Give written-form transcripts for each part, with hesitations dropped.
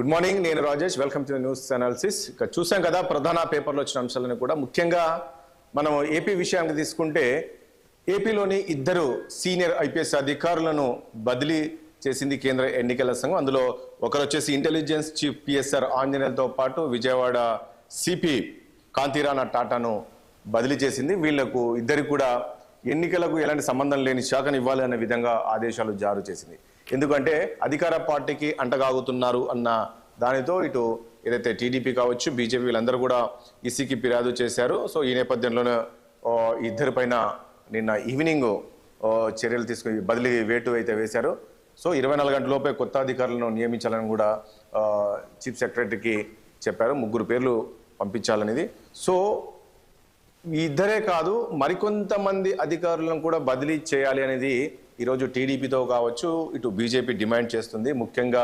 Good morning, నేను Rajesh. Welcome to news analysis. ఇక చూసాం కదా ప్రధాన పేపర్లో వచ్చిన అంశాలను కూడా. ముఖ్యంగా మనం ఏపీ విషయాన్ని తీసుకుంటే ఏపీలోని ఇద్దరు సీనియర్ ఐపీఎస్ అధికారులను బదిలీ చేసింది కేంద్ర ఎన్నికల సంఘం. అందులో ఒకరు వచ్చేసి ఇంటెలిజెన్స్ చీఫ్ పిఎస్ఆర్ ఆంజనేయులతో పాటు విజయవాడ సిపి కాంతిరాణా టాటాను బదిలీ చేసింది. వీళ్లకు ఇద్దరికి కూడా ఎన్నికలకు ఎలాంటి సంబంధం లేని శాఖను ఇవ్వాలి అనే విధంగా ఆదేశాలు జారీ చేసింది. ఎందుకంటే అధికార పార్టీకి అంటగాగుతున్నారు అన్న దానితో ఇటు ఏదైతే టీడీపీ కావచ్చు, బీజేపీ వీళ్ళందరూ కూడా ఈసీకి ఫిర్యాదు చేశారు. సో ఈ నేపథ్యంలోనే ఇద్దరి పైన నిన్న ఈవినింగ్ చర్యలు తీసుకుని బదిలీ వేటు అయితే వేశారు. సో 24 గంటల లోపే కొత్త అధికారులను నియమించాలని కూడా చీఫ్ సెక్రటరీకి చెప్పారు. 3 పేర్లు పంపించాలనేది. సో ఇద్దరే కాదు, మరికొంతమంది అధికారులను కూడా బదిలీ చేయాలి అనేది ఈరోజు టీడీపీతో కావచ్చు, ఇటు బీజేపీ డిమాండ్ చేస్తుంది. ముఖ్యంగా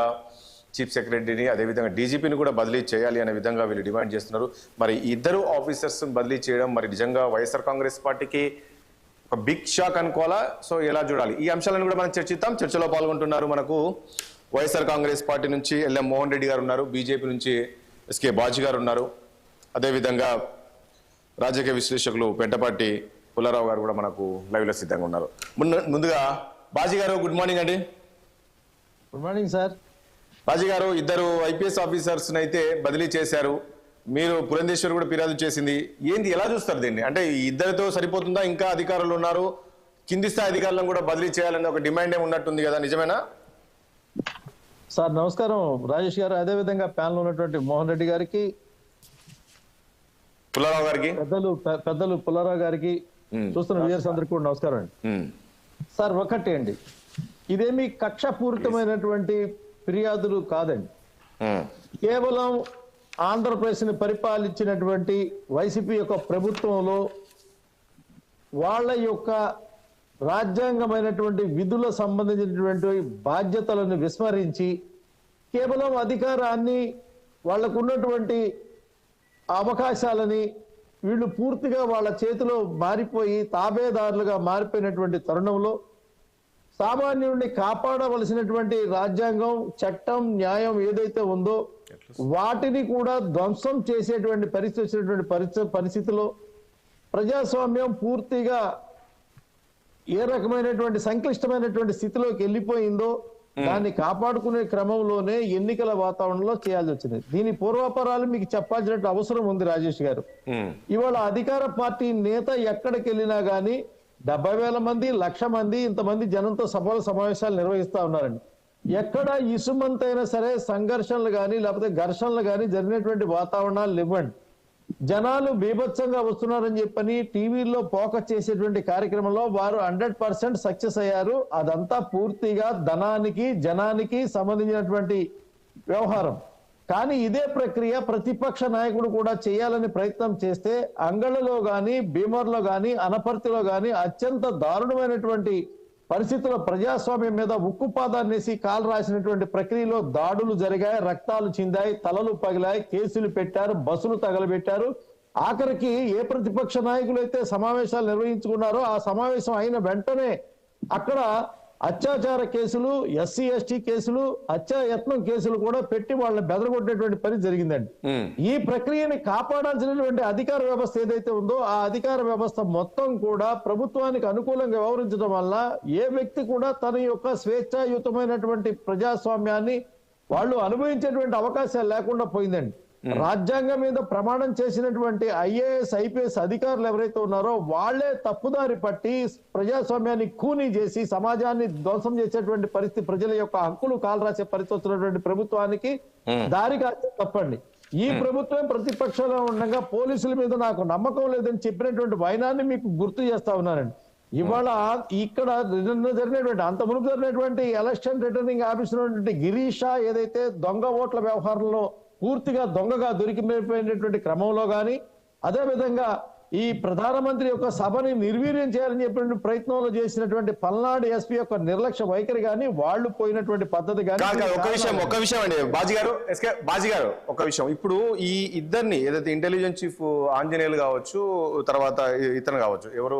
చీఫ్ సెక్రటరీని, అదేవిధంగా డీజీపీని కూడా బదిలీ చేయాలి అనే విధంగా వీళ్ళు డిమాండ్ చేస్తున్నారు. మరి ఇద్దరు ఆఫీసర్స్ బదిలీ చేయడం మరి నిజంగా వైఎస్ఆర్ కాంగ్రెస్ పార్టీకి ఒక బిగ్ షాక్ అనుకోవాలా? సో ఎలా చూడాలి? ఈ అంశాలను కూడా మనం చర్చిద్దాం. చర్చలో పాల్గొంటున్నారు మనకు వైఎస్ఆర్ కాంగ్రెస్ పార్టీ నుంచి ఎల్ఎం మోహన్ రెడ్డి గారు ఉన్నారు, బీజేపీ నుంచి ఎస్కే బాజీ గారు ఉన్నారు, అదేవిధంగా రాజకీయ విశ్లేషకులు పెంటపాటి పుల్లారావు గారు కూడా మనకు లైవ్లో సిద్ధంగా ఉన్నారు. ముందుగా బాజీ గారు, గుడ్ మార్నింగ్ అండి. Good morning sir. బాజీ గారు, ఇద్దరు ఐపీఎస్ ఆఫీసర్స్ అయితే బదిలీ చేశారు. మీరు పురంధేశ్వర్ కూడా ఫిర్యాదు చేసింది. ఏంటి, ఎలా చూస్తారు దీన్ని? అంటే ఇద్దరితో సరిపోతుందా? ఇంకా అధికారులు ఉన్నారు, కింది స్థాయి అధికారులను కూడా బదిలీ చేయాలని ఒక డిమాండ్ ఏమి ఉన్నట్టుంది కదా, నిజమేనా? సార్ నమస్కారం రాజేష్ గారు, అదేవిధంగా ప్యానల్ ఉన్నటువంటి మోహన్ రెడ్డి గారికి, పుల్లారావు గారికి, పెద్దలు పుల్లారావు గారికి, చూస్తున్న వ్యూయర్స్ అందరికీ కూడా నమస్కారం అండి. సార్ ఒకటి అండి, ఇదేమి కక్షపూరితమైనటువంటి ఫిర్యాదులు కాదండి. కేవలం ఆంధ్రప్రదేశ్ ని పరిపాలించినటువంటి వైసీపీ యొక్క ప్రభుత్వంలో వాళ్ళ యొక్క రాజ్యాంగమైనటువంటి విధులకు సంబంధించినటువంటి బాధ్యతలను విస్మరించి కేవలం అధికారాన్ని, వాళ్లకు ఉన్నటువంటి అవకాశాలని వీళ్ళు పూర్తిగా వాళ్ళ చేతిలో మారిపోయి తాబేదారులుగా మారిపోయినటువంటి తరుణంలో సామాన్యుడిని కాపాడవలసినటువంటి రాజ్యాంగం, చట్టం, న్యాయం ఏదైతే ఉందో వాటిని కూడా ధ్వంసం చేసేటువంటి పరిస్థితి వచ్చినటువంటి పరిస్థితిలో ప్రజాస్వామ్యం పూర్తిగా ఏ రకమైనటువంటి సంక్లిష్టమైనటువంటి స్థితిలోకి వెళ్ళిపోయిందో దాన్ని కాపాడుకునే క్రమంలోనే ఎన్నికల వాతావరణంలో చేయాల్సి వచ్చింది. దీని పూర్వాపరాలు మీకు చెప్పాల్సినట్టు అవసరం ఉంది రాజేష్ గారు. ఇవాళ అధికార పార్టీ నేత ఎక్కడికి వెళ్ళినా గానీ 70,000 మంది, 1,00,000 మంది ఇంతమంది జనంతో సభలు సమావేశాలు నిర్వహిస్తా ఉన్నారండి. ఎక్కడ ఇసుమంతైనా సరే సంఘర్షణలు కానీ లేకపోతే ఘర్షణలు కానీ జరిగినటువంటి వాతావరణాలు ఇవ్వండి. జనాలు బీభత్సంగా వస్తున్నారని చెప్పని టీవీల్లో ఫోకస్ చేసేటువంటి కార్యక్రమంలో వారు 100% సక్సెస్ అయ్యారు. అదంతా పూర్తిగా ధనానికి, జనానికి సంబంధించినటువంటి వ్యవహారం. కానీ ఇదే ప్రక్రియ ప్రతిపక్ష నాయకుడు కూడా చేయాలని ప్రయత్నం చేస్తే అంగళ్ళలో గాని, భీమర్లో గాని, అనపర్తిలో గాని అత్యంత దారుణమైనటువంటి పరిస్థితుల్లో ప్రజాస్వామ్యం మీద ఉక్కుపాదాన్నేసి కాలు రాసినటువంటి ప్రక్రియలో దాడులు జరిగాయి, రక్తాలు చిందాయి, తలలు పగిలాయి, కేసులు పెట్టారు, బస్సులు తగలబెట్టారు. ఆఖరికి ఏ ప్రతిపక్ష నాయకులు అయితే సమావేశాలు నిర్వహించుకున్నారో ఆ సమావేశం అయిన వెంటనే అక్కడ అత్యాచార కేసులు, ఎస్సీ ఎస్టీ కేసులు, హత్యాయత్నం కేసులు కూడా పెట్టి వాళ్ళని బెదరగొట్టేటువంటి పని జరిగిందండి. ఈ ప్రక్రియని కాపాడాల్సినటువంటి అధికార వ్యవస్థ ఏదైతే ఉందో ఆ అధికార వ్యవస్థ మొత్తం కూడా ప్రభుత్వానికి అనుకూలంగా వ్యవహరించడం వల్ల ఏ వ్యక్తి కూడా తన యొక్క స్వేచ్ఛాయుతమైనటువంటి ప్రజాస్వామ్యాన్ని వాళ్ళు అనుభవించేటువంటి అవకాశాలు లేకుండా పోయిందండి. రాజ్యాంగం మీద ప్రమాణం చేసినటువంటి ఐఏఎస్, ఐపీఎస్ అధికారులు ఎవరైతే ఉన్నారో వాళ్లే తప్పుదారి పట్టి ప్రజాస్వామ్యాన్ని ఖూనీ చేసి సమాజాన్ని ధ్వంసం చేసేటువంటి పరిస్థితి, ప్రజల యొక్క హక్కులు కాలు రాసే పరిస్థితి వస్తున్నటువంటి ప్రభుత్వానికి దారి కాస్తే తప్పండి. ఈ ప్రభుత్వం ప్రతిపక్షంలో ఉండగా పోలీసుల మీద నాకు నమ్మకం లేదని చెప్పినటువంటి వైనాన్ని మీకు గుర్తు చేస్తా ఉన్నానండి. ఇవాళ ఇక్కడ జరిగినటువంటి అంత మునుపు జరిగినటువంటి ఎలక్షన్ రిటర్నింగ్ ఆఫీసర్ ఉన్నటువంటి గిరీష్ షా ఏదైతే దొంగ ఓట్ల వ్యవహారంలో పూర్తిగా దొంగగా దొరికిపోయినటువంటి క్రమంలో గాని, అదేవిధంగా ఈ ప్రధానమంత్రి యొక్క సభని నిర్వీర్యం చేయాలని చెప్పిన ప్రయత్నంలో చేసినటువంటి పల్నాడు ఎస్పీ యొక్క నిర్లక్ష్య వైఖరి గాని, వాళ్ళు పోయినటువంటి పద్ధతి కానీ. ఒక విషయం అండి బాజీ గారు, ఒక విషయం. ఇప్పుడు ఈ ఇద్దరిని ఏదైతే ఇంటెలిజెన్స్ చీఫ్ ఆంజనేయులు కావచ్చు, తర్వాత ఇతను కావచ్చు, ఎవరు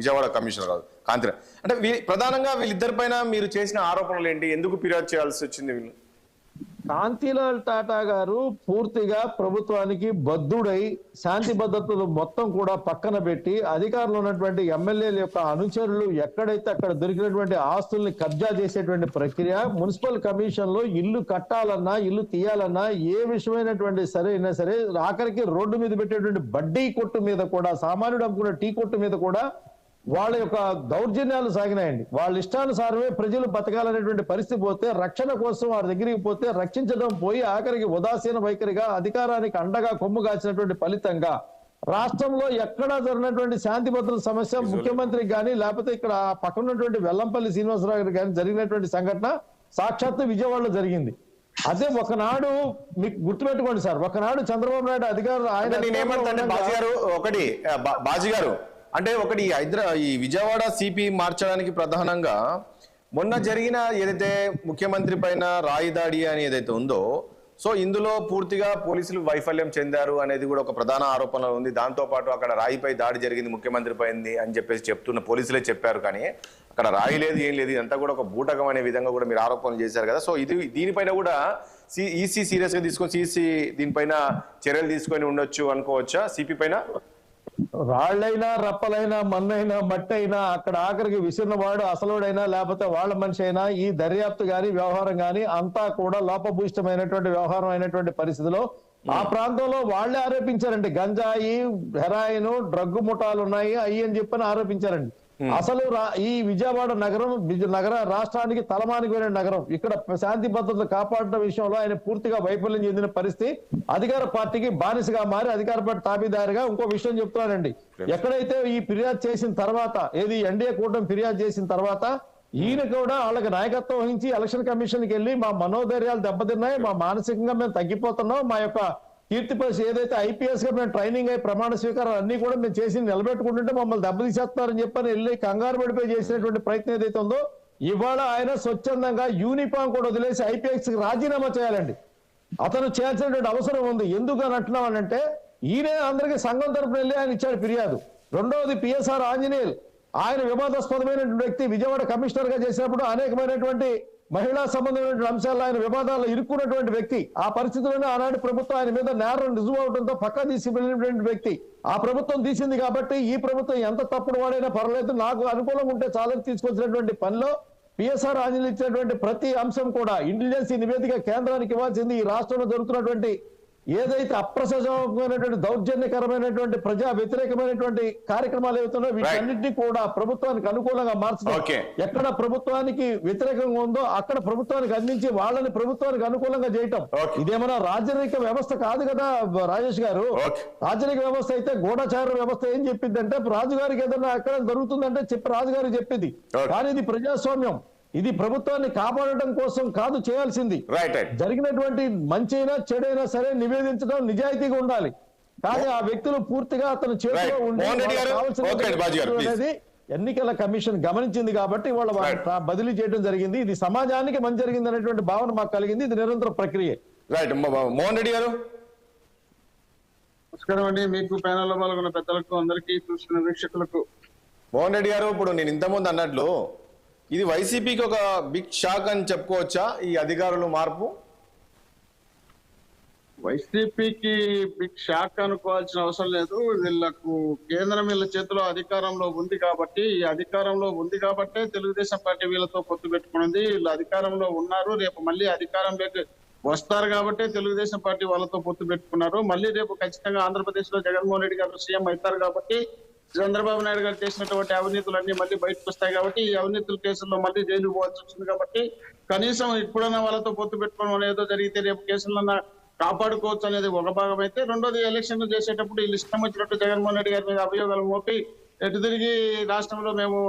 విజయవాడ కమిషనర్ కావచ్చు కాంతిరా, అంటే ప్రధానంగా వీళ్ళిద్దరి పైన మీరు చేసిన ఆరోపణలు ఏంటి? ఎందుకు ఫిర్యాదు చేయాల్సి వచ్చింది వీళ్ళు? కాంతిలాల్ టాటా గారు పూర్తిగా ప్రభుత్వానికి బద్ధుడై శాంతి భద్రతలు మొత్తం కూడా పక్కన పెట్టి అధికారంలో ఉన్నటువంటి ఎమ్మెల్యేల యొక్క అనుచరులు ఎక్కడైతే అక్కడ దొరికినటువంటి ఆస్తుల్ని కబ్జా చేసేటువంటి ప్రక్రియ, మున్సిపల్ కమిషన్ లో ఇల్లు కట్టాలన్నా ఇల్లు తీయాలన్నా ఏ విషయమైనటువంటి అయినా సరే ఆఖరికి రోడ్డు మీద పెట్టేటువంటి బడ్డీ కొట్టు మీద కూడా, సామాన్యుడు అమ్ముకున్న టీ కొట్టు మీద కూడా వాళ్ళ యొక్క దౌర్జన్యాలు సాగినాయండి. వాళ్ళ ఇష్టానుసారమే ప్రజలు బతకాలనేటువంటి పరిస్థితి పోతే, రక్షణ కోసం వారి దగ్గరికి పోతే రక్షించడం పోయి ఆఖరికి ఉదాసీన వైఖరిగా అధికారానికి అండగా కొమ్ము కాచినటువంటి ఫలితంగా రాష్ట్రంలో ఎక్కడా జరిగినటువంటి శాంతి భద్రత సమస్య ముఖ్యమంత్రికి కానీ లేకపోతే ఇక్కడ పక్కన ఉన్నటువంటి వెల్లంపల్లి శ్రీనివాసరావు గారికి కానీ జరిగినటువంటి సంఘటన సాక్షాత్తు విజయవాడలో జరిగింది. అదే ఒకనాడు మీకు గుర్తుపెట్టుకోండి సార్, ఒకనాడు చంద్రబాబు నాయుడు అధికారులు బాజీ గారు అంటే ఒకటి ఈ విజయవాడ సిపి మార్చడానికి ప్రధానంగా మొన్న జరిగిన ఏదైతే ముఖ్యమంత్రి పైన రాయి దాడి అని ఏదైతే ఉందో, సో ఇందులో పూర్తిగా పోలీసులు వైఫల్యం చెందారు అనేది కూడా ఒక ప్రధాన ఆరోపణ ఉంది. దాంతో పాటు అక్కడ రాయిపై దాడి జరిగింది ముఖ్యమంత్రి పైంది అని చెప్పేసి చెప్తున్న పోలీసులే చెప్పారు, కానీ అక్కడ రాయి లేదు ఏం లేదు, ఇదంతా కూడా ఒక బూటకం అనే విధంగా కూడా మీరు ఆరోపణలు చేశారు కదా. సో దీనిపైన కూడా ఈసీ సీరియస్ గా తీసుకొని సిసి దీనిపైన చర్యలు తీసుకొని ఉండొచ్చు అనుకోవచ్చా? సిపి పైన రాళ్ళైనా రప్పలైనా మన్నైనా మట్టి అయినా అక్కడ ఆఖరికి విసిరినవాడు అసలుడైనా లేకపోతే వాళ్ళ మనిషి అయినా ఈ దర్యాప్తు గాని వ్యవహారం గాని అంతా కూడా లోపభూయిష్టమైనటువంటి వ్యవహారం అయినటువంటి పరిస్థితిలో ఆ ప్రాంతంలో వాళ్లే ఆరోపించారండి. గంజాయి, హెరాయిన్, డ్రగ్గు ముఠాలు ఉన్నాయి అయ్యి అని చెప్పని ఆరోపించారండి. అసలు ఈ విజయవాడ నగర రాష్ట్రానికి తలమానికమైన నగరం. ఇక్కడ శాంతి భద్రతలు కాపాడటం విషయంలో ఆయన పూర్తిగా వైఫల్యం చెందిన పరిస్థితి, అధికార పార్టీకి బానిసగా మారి అధికార పార్టీ తాబేదారిగా. ఇంకో విషయం చెప్తున్నానండి, ఎక్కడైతే ఈ ఫిర్యాదు చేసిన తర్వాత, ఏది ఎన్డీఏ కూటమి ఫిర్యాదు చేసిన తర్వాత ఈయన కూడా వాళ్ళకి నాయకత్వం వహించి ఎలక్షన్ కమిషన్కి వెళ్ళి మా మనోధైర్యాలు దెబ్బతిన్నాయి, మా మానసికంగా మేము తగ్గిపోతున్నాం, మా యొక్క కీర్తి పరిస్థితి ఏదైతే ఐపీఎస్ గా మేము ట్రైనింగ్ అయ్యి ప్రమాణ స్వీకారం అన్ని కూడా మేము చేసి నిలబెట్టుకుంటుంటే మమ్మల్ని దెబ్బతీసేస్తున్నారని చెప్పని వెళ్ళి కంగారు పడిపోయి చేసినటువంటి ప్రయత్నం ఏదైతే ఉందో, ఇవాళ ఆయన స్వచ్ఛందంగా యూనిఫామ్ కూడా వదిలేసి ఐపీఎస్ కి రాజీనామా చేయాలండి. అతను చేయాల్సినటువంటి అవసరం ఉంది. ఎందుకు అని అంటున్నామనంటే ఈయనే అందరికీ సంఘం తరపున వెళ్ళి ఆయన ఇచ్చాడు ఫిర్యాదు. రెండవది పిఎస్ఆర్ ఆంజనేయులు, ఆయన వివాదాస్పదమైనటువంటి వ్యక్తి. విజయవాడ కమిషనర్ గా చేసినప్పుడు అనేకమైనటువంటి మహిళా సంబంధమైనటువంటి అంశాల్లో ఆయన వివాదాల్లో ఇరుక్కున్నటువంటి వ్యక్తి. ఆ పరిస్థితుల్లోనే ఆనాడు ప్రభుత్వం ఆయన మీద నేరం రుజువు అవడంతో పక్కా తీసి వెళ్ళినటువంటి వ్యక్తి. ఆ ప్రభుత్వం తీసింది కాబట్టి ఈ ప్రభుత్వం ఎంత తప్పుడు వాడైనా పర్వాలేదు, నాకు అనుకూలంగా ఉంటే చాలని తీసుకొచ్చినటువంటి పనిలో పిఎస్ఆర్ ఆంజనేయులు ఇచ్చినటువంటి ప్రతి అంశం కూడా ఇంటెలిజెన్స్ నివేదిక కేంద్రానికి ఇవ్వాల్సింది. ఈ రాష్ట్రంలో జరుగుతున్నటువంటి ఏదైతే అప్రజాస్వామికమైనటువంటి దౌర్జన్యకరమైనటువంటి ప్రజా వ్యతిరేకమైనటువంటి కార్యక్రమాలు ఏవైతున్నాయో వీటన్నింటినీ కూడా ప్రభుత్వానికి అనుకూలంగా మార్చడం, ఎక్కడ ప్రభుత్వానికి వ్యతిరేకంగా ఉందో అక్కడ ప్రభుత్వానికి అందించి వాళ్ళని ప్రభుత్వానికి అనుకూలంగా చేయటం. ఇదేమన్నా రాజనీక వ్యవస్థ కాదు కదా రాజేష్ గారు. రాజనీక వ్యవస్థ అయితే గూఢచార వ్యవస్థ ఏం చెప్పిందంటే రాజుగారికి ఏదైనా ఎక్కడ జరుగుతుందంటే చెప్పి రాజుగారికి చెప్పింది. కానీ ఇది ప్రజాస్వామ్యం, ఇది ప్రభుత్వాన్ని కాపాడటం కోసం కాదు చేయాల్సింది. జరిగినటువంటి మంచైనా చెడైనా సరే నివేదించడం నిజాయితీగా ఉండాలి. కానీ ఆ వ్యక్తులు పూర్తిగా అతను చేతిలో ఉండేది ఎన్నికల కమిషన్ గమనించింది కాబట్టి వాళ్ళ బదిలీ చేయడం జరిగింది. ఇది సమాజానికి మంచి జరిగింది అనేటువంటి భావన మాకు కలిగింది. ఇది నిరంతర ప్రక్రియ. మోహన్ రెడ్డి గారు నమస్కారం అండి. మీకు ప్యానెల్లో పాల్గొన్న పెద్దలకు, అందరికీ, చూస్తున్న వీక్షకులకు. మోహన్ రెడ్డి గారు, ఇప్పుడు నేను ఇంతకుముందు అన్నట్లు ఇది వైసీపీకి ఒక బిగ్ షాక్ అని చెప్పుకోవచ్చా ఈ అధికారులు మార్పు? వైసీపీకి బిగ్ షాక్ అనుకోవాల్సిన అవసరం లేదు. వీళ్ళకు కేంద్రం వీళ్ళ చేతిలో అధికారంలో ఉంది కాబట్టి, ఈ అధికారంలో ఉంది కాబట్టే తెలుగుదేశం పార్టీ వీళ్ళతో పొత్తు పెట్టుకున్నది. వీళ్ళు అధికారంలో ఉన్నారు, రేపు మళ్ళీ అధికారంలోకి వస్తారు కాబట్టి తెలుగుదేశం పార్టీ వాళ్ళతో పొత్తు పెట్టుకున్నారు. మళ్ళీ రేపు ఖచ్చితంగా ఆంధ్రప్రదేశ్ లో జగన్మోహన్ రెడ్డి గారు సీఎం అవుతారు కాబట్టి చంద్రబాబు నాయుడు గారు చేసినటువంటి అవినీతులన్నీ మళ్ళీ బయటకు వస్తాయి కాబట్టి ఈ అవినీతుల కేసుల్లో మళ్ళీ జైలు పోవాల్సి వచ్చింది కాబట్టి కనీసం ఇప్పుడన్నా వాళ్ళతో పొత్తు పెట్టుకోవడం ఏదో జరిగితే రేపు కేసులన్నా కాపాడుకోవచ్చు అనేది ఒక భాగం అయితే, రెండోది ఎలక్షన్లు చేసేటప్పుడు వీళ్ళు ఇష్టం వచ్చినట్టు జగన్మోహన్ రెడ్డి గారి మీద అభియోగాలు మోపి ఎటు తిరిగి రాష్ట్రంలో మేము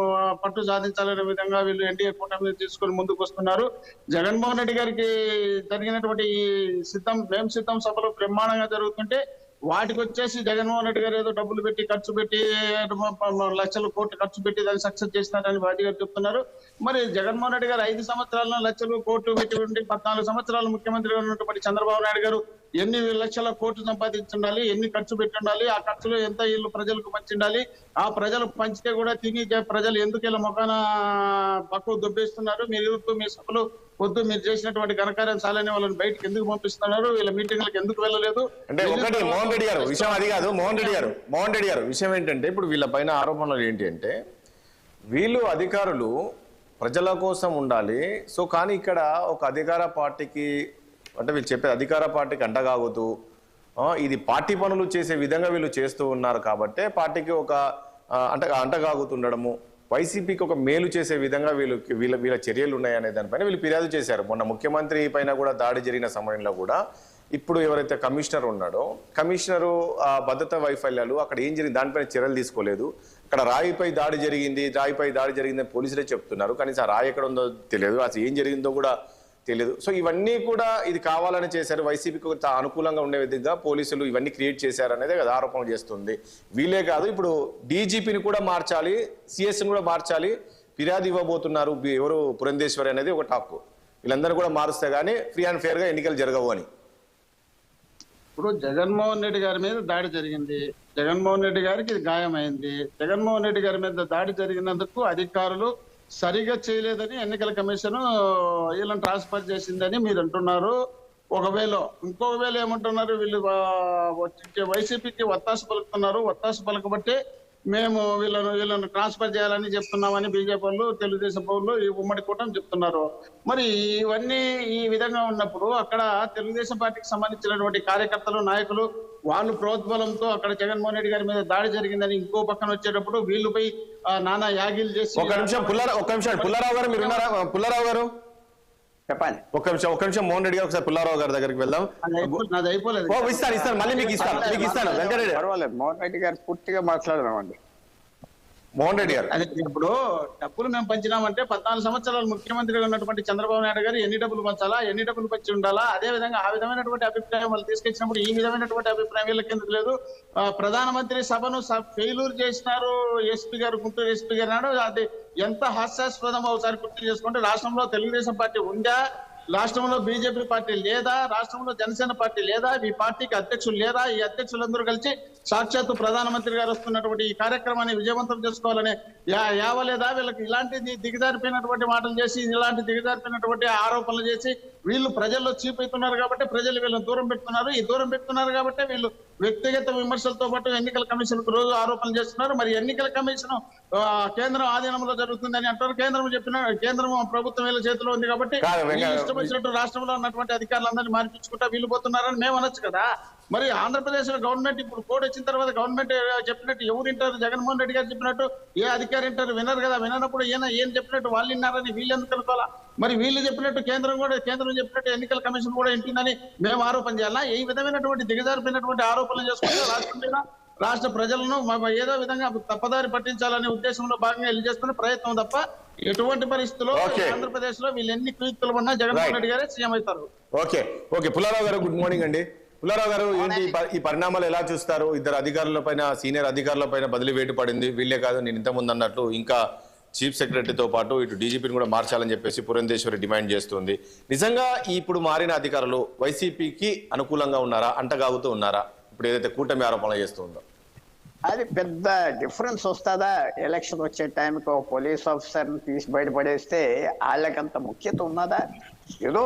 పట్టు సాధించాలనే విధంగా వీళ్ళు ఎన్డీఏ కూటమిని తీసుకొని ముందుకు వస్తున్నారు. జగన్మోహన్ రెడ్డి గారికి జరిగినటువంటి ఈ మేము సిద్ధం సభలు బ్రహ్మాండంగా జరుగుతుంటే వాటికి వచ్చేసి జగన్మోహన్ రెడ్డి గారు ఏదో డబ్బులు పెట్టి ఖర్చు పెట్టి లక్షల కోట్లు ఖర్చు పెట్టి దాన్ని సక్సెస్ చేసినారని బాజీ గారు చెప్తున్నారు. మరి జగన్మోహన్ రెడ్డి గారు 5 సంవత్సరాల్లో లక్షలు కోట్లు పెట్టి ఉండి 14 సంవత్సరాలు ముఖ్యమంత్రిగా ఉన్నటువంటి చంద్రబాబు నాయుడు గారు ఎన్ని లక్షల కోట్లు సంపాదించుండాలి, ఎన్ని ఖర్చు పెట్టుండాలి, ఆ ఖర్చులో ఎంత ఇల్లు ప్రజలకు పంచిండాలి, ఆ ప్రజలు పంచితే కూడా తిని ప్రజలు ఎందుకు ఇలా మొఖాన పక్కకు దొబ్బేస్తున్నారు, మీరు మీ సభలు వద్దు, మీరు చేసినటువంటి ఘనకార్యం చాలని వాళ్ళని బయటకు ఎందుకు పంపిస్తున్నారు, వీళ్ళ మీటింగ్లకు ఎందుకు వెళ్ళలేదు అంటే ఒకటి మోహన్ రెడ్డి గారు విషయం అది కాదు. మోహన్ రెడ్డి గారు విషయం ఏంటంటే ఇప్పుడు వీళ్ళ పైన ఆరోపణలు ఏంటి అంటే వీళ్ళు అధికారులు ప్రజల కోసం ఉండాలి. సో కానీ ఇక్కడ ఒక అధికార పార్టీకి అంటే వీళ్ళు చెప్పే అధికార పార్టీకి అంటగాగుతూ ఇది పార్టీ పనులు చేసే విధంగా వీళ్ళు చేస్తూ ఉన్నారు కాబట్టి పార్టీకి ఒక అంటగాగుతుండడము, వైసీపీకి ఒక మేలు చేసే విధంగా వీళ్ళ చర్యలు ఉన్నాయనే దానిపైన వీళ్ళు ఫిర్యాదు చేశారు. మొన్న ముఖ్యమంత్రి పైన కూడా దాడి జరిగిన సమయంలో కూడా ఇప్పుడు ఎవరైతే కమిషనర్ ఉన్నాడో కమిషనరు ఆ భద్రతా వైఫల్యాలు అక్కడ ఏం జరిగింది దానిపైన చర్యలు తీసుకోలేదు. అక్కడ రాయిపై దాడి జరిగిందని పోలీసులే చెప్తున్నారు. కనీసం ఆ రాయి ఎక్కడ ఉందో తెలియదు, అసలు ఏం జరిగిందో కూడా తెలియదు. సో ఇవన్నీ కూడా ఇది కావాలని చేశారు, వైసీపీకి అనుకూలంగా ఉండే విధంగా పోలీసులు ఇవన్నీ క్రియేట్ చేశారు అనేది కదా ఆరోపణ చేస్తుంది. వీళ్ళే కాదు ఇప్పుడు డీజీపీని కూడా మార్చాలి, సిఎస్ని కూడా మార్చాలి, ఫిర్యాదు ఇవ్వబోతున్నారు ఎవరు పురంధేశ్వరి అనేది ఒక టాక్. వీళ్ళందరూ కూడా మారుస్తే గానీ ఫ్రీ అండ్ ఫేర్ గా ఎన్నికలు జరగవు అని. ఇప్పుడు జగన్మోహన్ రెడ్డి గారి మీద దాడి జరిగింది, జగన్మోహన్ రెడ్డి గారికి ఇది గాయమైంది. జగన్మోహన్ రెడ్డి గారి మీద దాడి జరిగినందుకు అధికారులు సరిగా చేయలేదని ఎన్నికల కమిషన్ వీళ్ళని ట్రాన్స్ఫర్ చేసిందని మీరు అంటున్నారు. ఇంకొకవేళ ఏమంటున్నారు, వీళ్ళు వైసీపీకి ఒత్తాస పలుకుతున్నారు, ఒత్తాస పలకబట్టే మేము వీళ్ళను ట్రాన్స్ఫర్ చేయాలని చెప్తున్నామని బీజేపీ వాళ్ళు, తెలుగుదేశం వాళ్ళు, ఈ ఉమ్మడి కూటమి చెప్తున్నారు. మరి ఇవన్నీ ఈ విధంగా ఉన్నప్పుడు అక్కడ తెలుగుదేశం పార్టీకి సంబంధించినటువంటి కార్యకర్తలు, నాయకులు వాళ్ళు ప్రోద్బలంతో అక్కడ జగన్మోహన్ రెడ్డి గారి మీద దాడి జరిగిందని ఇంకో పక్కన వచ్చేటప్పుడు వీళ్ళపై నానా యాగిలు చేసి ఒక నిమిషం పుల్లారావు గారు మీరు ఉన్నారా? పుల్లారావు గారు చెప్పండి. ఒక్క నిమిషం మోహన్ రెడ్డి గారు ఒకసారి పుల్లారావు గారి దగ్గరికి వెళ్దాం. నాది అయిపోలేదు. ఇస్తాను మళ్ళీ మీకు ఇస్తాను వెంకటరెడ్డి. పర్వాలేదు, మోహన్ రెడ్డి గారు పూర్తిగా మాట్లాడదామండి. మోహన్ రెడ్డి గారు అదే ఇప్పుడు డబ్బులు మేము పంచినామంటే 14 సంవత్సరాలు ముఖ్యమంత్రిగా ఉన్నటువంటి చంద్రబాబు నాయుడు గారు ఎన్ని డబ్బులు పంచాలా, ఎన్ని డబ్బులు పంచి ఉండాలా, అదే విధంగా ఆ విధమైనటువంటి అభిప్రాయం వాళ్ళు తీసుకొచ్చినప్పుడు ఈ విధమైనటువంటి అభిప్రాయం వీళ్ళకి ఎందుకు లేదు? ప్రధానమంత్రి సభను ఫెయిల్యూర్ చేసినారు ఎస్పీ గారు, గుంటూరు ఎస్పీ గారు నాడు. అది ఎంత హాస్యాస్పదం ఒకసారి గుర్తు చేసుకుంటే రాష్ట్రంలో తెలుగుదేశం పార్టీ ఉందా, రాష్ట్రంలో బీజేపీ పార్టీ లేదా, రాష్ట్రంలో జనసేన పార్టీ లేదా, ఈ పార్టీకి అధ్యక్షులు లేదా, ఈ అధ్యక్షులందరూ కలిసి సాక్షాత్తు ప్రధానమంత్రి గారు వస్తున్నటువంటి ఈ కార్యక్రమాన్ని విజయవంతం చేసుకోవాలని యావలేదా? వీళ్ళకి ఇలాంటి దిగజారిపోయినటువంటి మాటలు చేసి, ఇలాంటి దిగజారిపోయినటువంటి ఆరోపణలు చేసి వీళ్ళు ప్రజల్లో చీప్ అవుతున్నారు కాబట్టి ప్రజలు వీళ్ళని దూరం పెడుతున్నారు. ఈ దూరం పెడుతున్నారు కాబట్టి వీళ్ళు వ్యక్తిగత విమర్శలతో పాటు ఎన్నికల కమిషన్ కు రోజు ఆరోపణలు చేస్తున్నారు. మరి ఎన్నికల కమిషన్ కేంద్రం ఆధీనంలో జరుగుతుందని అంటారు. కేంద్రం ప్రభుత్వం వీళ్ళ చేతిలో ఉంది కాబట్టి ఇష్టం వచ్చినట్టు రాష్ట్రంలో ఉన్నటువంటి అధికారులందరినీ మార్పించుకుంటా వీళ్ళు పోతున్నారని మేము అనొచ్చు కదా. మరి ఆంధ్రప్రదేశ్ లో గవర్నమెంట్ ఇప్పుడు కోడ్ వచ్చిన తర్వాత గవర్నమెంట్ చెప్పినట్టు ఎవరు వింటారు? జగన్మోహన్ రెడ్డి గారు చెప్పినట్టు ఏ అధికారి వింటారు? వినరు కదా. వినప్పుడు ఏం చెప్పినట్టు వాళ్ళు విన్నారని వీళ్ళు ఎందుకు అనుకోవాలా? మరి వీళ్ళు చెప్పినట్టు కేంద్రం చెప్పినట్టు ఎన్నికల కమిషన్ కూడా వింటుందని మేము ఆరోపణ చేయాలా? ఈ విధమైనటువంటి దిగజారిపోయినటువంటి ఆరోపణలు చేసుకుంటే రాష్ట్ర ప్రజలను ఏదో విధంగా తప్పదారి పట్టించాలనే ఉద్దేశంలో భాగంగా వెళ్ళి చేస్తున్న ప్రయత్నం తప్ప ఎటువంటి పరిస్థితుల్లో ఆంధ్రప్రదేశ్ లో వీళ్ళు ఎన్ని కుయుక్తులు ఉన్నా జగన్మోహన్ రెడ్డి గారే సీఎం అవుతారు. ఓకే పుల్లారావు గారు గుడ్ మార్నింగ్ అండి. పుల్లారావు గారు ఏంటి ఈ పరిణామాలు ఎలా చూస్తారు? ఇద్దరు అధికారుల పైన, సీనియర్ అధికారుల పైన బదిలీ వేటు పడింది. వీళ్ళే కాదు, నేను ఇంతకుముందు అన్నట్లు ఇంకా చీఫ్ సెక్రటరీతో పాటు ఇటు డీజీపీని కూడా మార్చాలని చెప్పేసి పురంధేశ్వరి డిమాండ్ చేస్తుంది. నిజంగా ఇప్పుడు మారిన అధికారులు వైసీపీకి అనుకూలంగా ఉన్నారా, అంటగాగుతూ ఉన్నారా? ఇప్పుడు ఏదైతే కూటమి ఆరోపణలు చేస్తుందో అది పెద్ద డిఫరెన్స్ వస్తుందా? ఎలక్షన్ వచ్చే టైంకి ఒక పోలీస్ ఆఫీసర్ని తీసి బయటపడేస్తే వాళ్ళకంత ముఖ్యత ఉన్నదా? ఏదో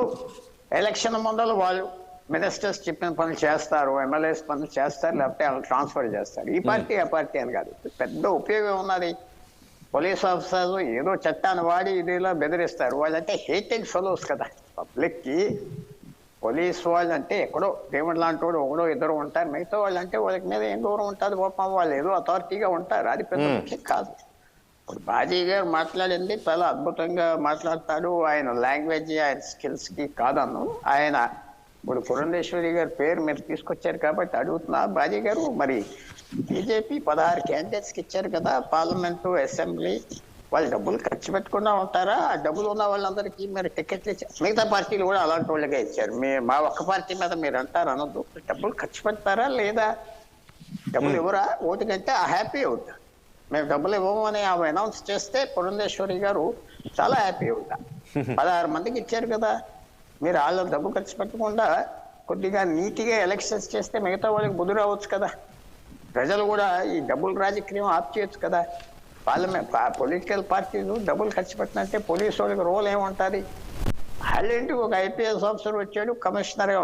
ఎలక్షన్ ముందర వాళ్ళు మినిస్టర్స్ చెప్పిన పనులు చేస్తారు, ఎమ్మెల్యేస్ పనులు చేస్తారు, లేకపోతే వాళ్ళు ట్రాన్స్ఫర్ చేస్తారు. ఈ పార్టీ ఆ పార్టీ అని కాదు. పెద్ద ఉపయోగం ఉన్నది. పోలీస్ ఆఫీసర్లు ఏదో చట్టాన్ని వాడి ఇదిలా బెదిరిస్తారు. వాళ్ళంటే హేటెడ్ ఫెలోస్ కదా. పబ్లిక్కి పోలీస్ వాళ్ళు అంటే ఎక్కడో దేవుడు లాంటి వాడు ఒకడో ఇద్దరు ఉంటారు. మిగతా వాళ్ళు అంటే వాళ్ళకి మీద ఏం దూరం ఉంటుంది పాపం, వాళ్ళు ఏదో అథారిటీగా ఉంటారు. అది పెద్ద ముఖ్యం కాదు. ఇప్పుడు బాజీ గారు మాట్లాడింది చాలా అద్భుతంగా మాట్లాడతాడు. ఆయన లాంగ్వేజ్, ఆయన స్కిల్స్కి కాదన్ను. ఆయన ఇప్పుడు పురంధేశ్వరి గారి పేరు మీరు తీసుకొచ్చారు కాబట్టి అడుగుతున్నా, బాజీ గారు మరి బీజేపీ 16 క్యాండిడేట్స్కి ఇచ్చారు కదా పార్లమెంటు, అసెంబ్లీ, వాళ్ళు డబ్బులు ఖర్చు పెట్టకుండా ఉంటారా? ఆ డబ్బులు ఉన్న వాళ్ళందరికీ మీరు టికెట్లు ఇచ్చారు. మిగతా పార్టీలు కూడా అలాంటి వాళ్ళకే ఇచ్చారు. మా ఒక్క పార్టీ మీద మీరు అంటారు అనొద్దు. డబ్బులు ఖర్చు పెడతారా లేదా? డబ్బులు ఇవ్వరా? ఓటు కంటే హ్యాపీ అవుతా. మేము డబ్బులు ఇవ్వము అని ఆమె అనౌన్స్ చేస్తే పురంధేశ్వరి గారు చాలా హ్యాపీ అవుతా. 16 మందికి ఇచ్చారు కదా, మీరు వాళ్ళ డబ్బు ఖర్చు పెట్టకుండా కొద్దిగా నీతిగా ఎలక్షన్స్ చేస్తే మిగతా వాళ్ళకి బుద్ధి రావచ్చు కదా. ప్రజలు కూడా ఈ డబ్బులు రాజకీయం ఆప్ చేయొచ్చు కదా. పొలిటికల్ పార్టీలు డబ్బులు ఖర్చు పెట్టినంటే పోలీసు వాళ్ళకి రోల్ ఏముంటుంది? వాళ్ళేంటి ఒక ఐపీఎస్ ఆఫీసర్ వచ్చాడు, కమిషనరే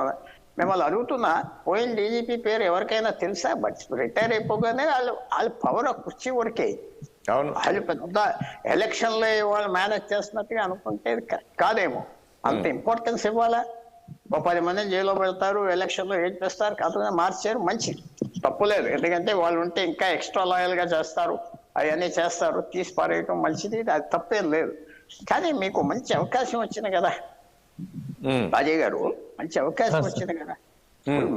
మిమ్మల్ని అడుగుతున్నా, పోయిన డీజీపీ పేరు ఎవరికైనా తెలుసా? బట్ రిటైర్ అయిపోగానే వాళ్ళు పవర్ కుర్చీ వరకే. వాళ్ళు పెద్ద ఎలక్షన్లో వాళ్ళు మేనేజ్ చేస్తున్నట్టుగా అనుకుంటే కాదేమో. అంత ఇంపార్టెన్స్ ఇవ్వాలా? ఓ 10 మంది జైల్లో పెడతారు, ఎలక్షన్లో ఏం చేస్తారు, కాకపోతే మార్చారు, మంచి తప్పులేదు. ఎందుకంటే వాళ్ళు ఉంటే ఇంకా ఎక్స్ట్రా లాయల్ గా చేస్తారు, అవన్నీ చేస్తారు, తీసి పారేయటం మంచిది, అది తప్పేం లేదు. కానీ మీకు మంచి అవకాశం వచ్చింది కదా బాజీ గారు, మంచి అవకాశం వచ్చింది కదా.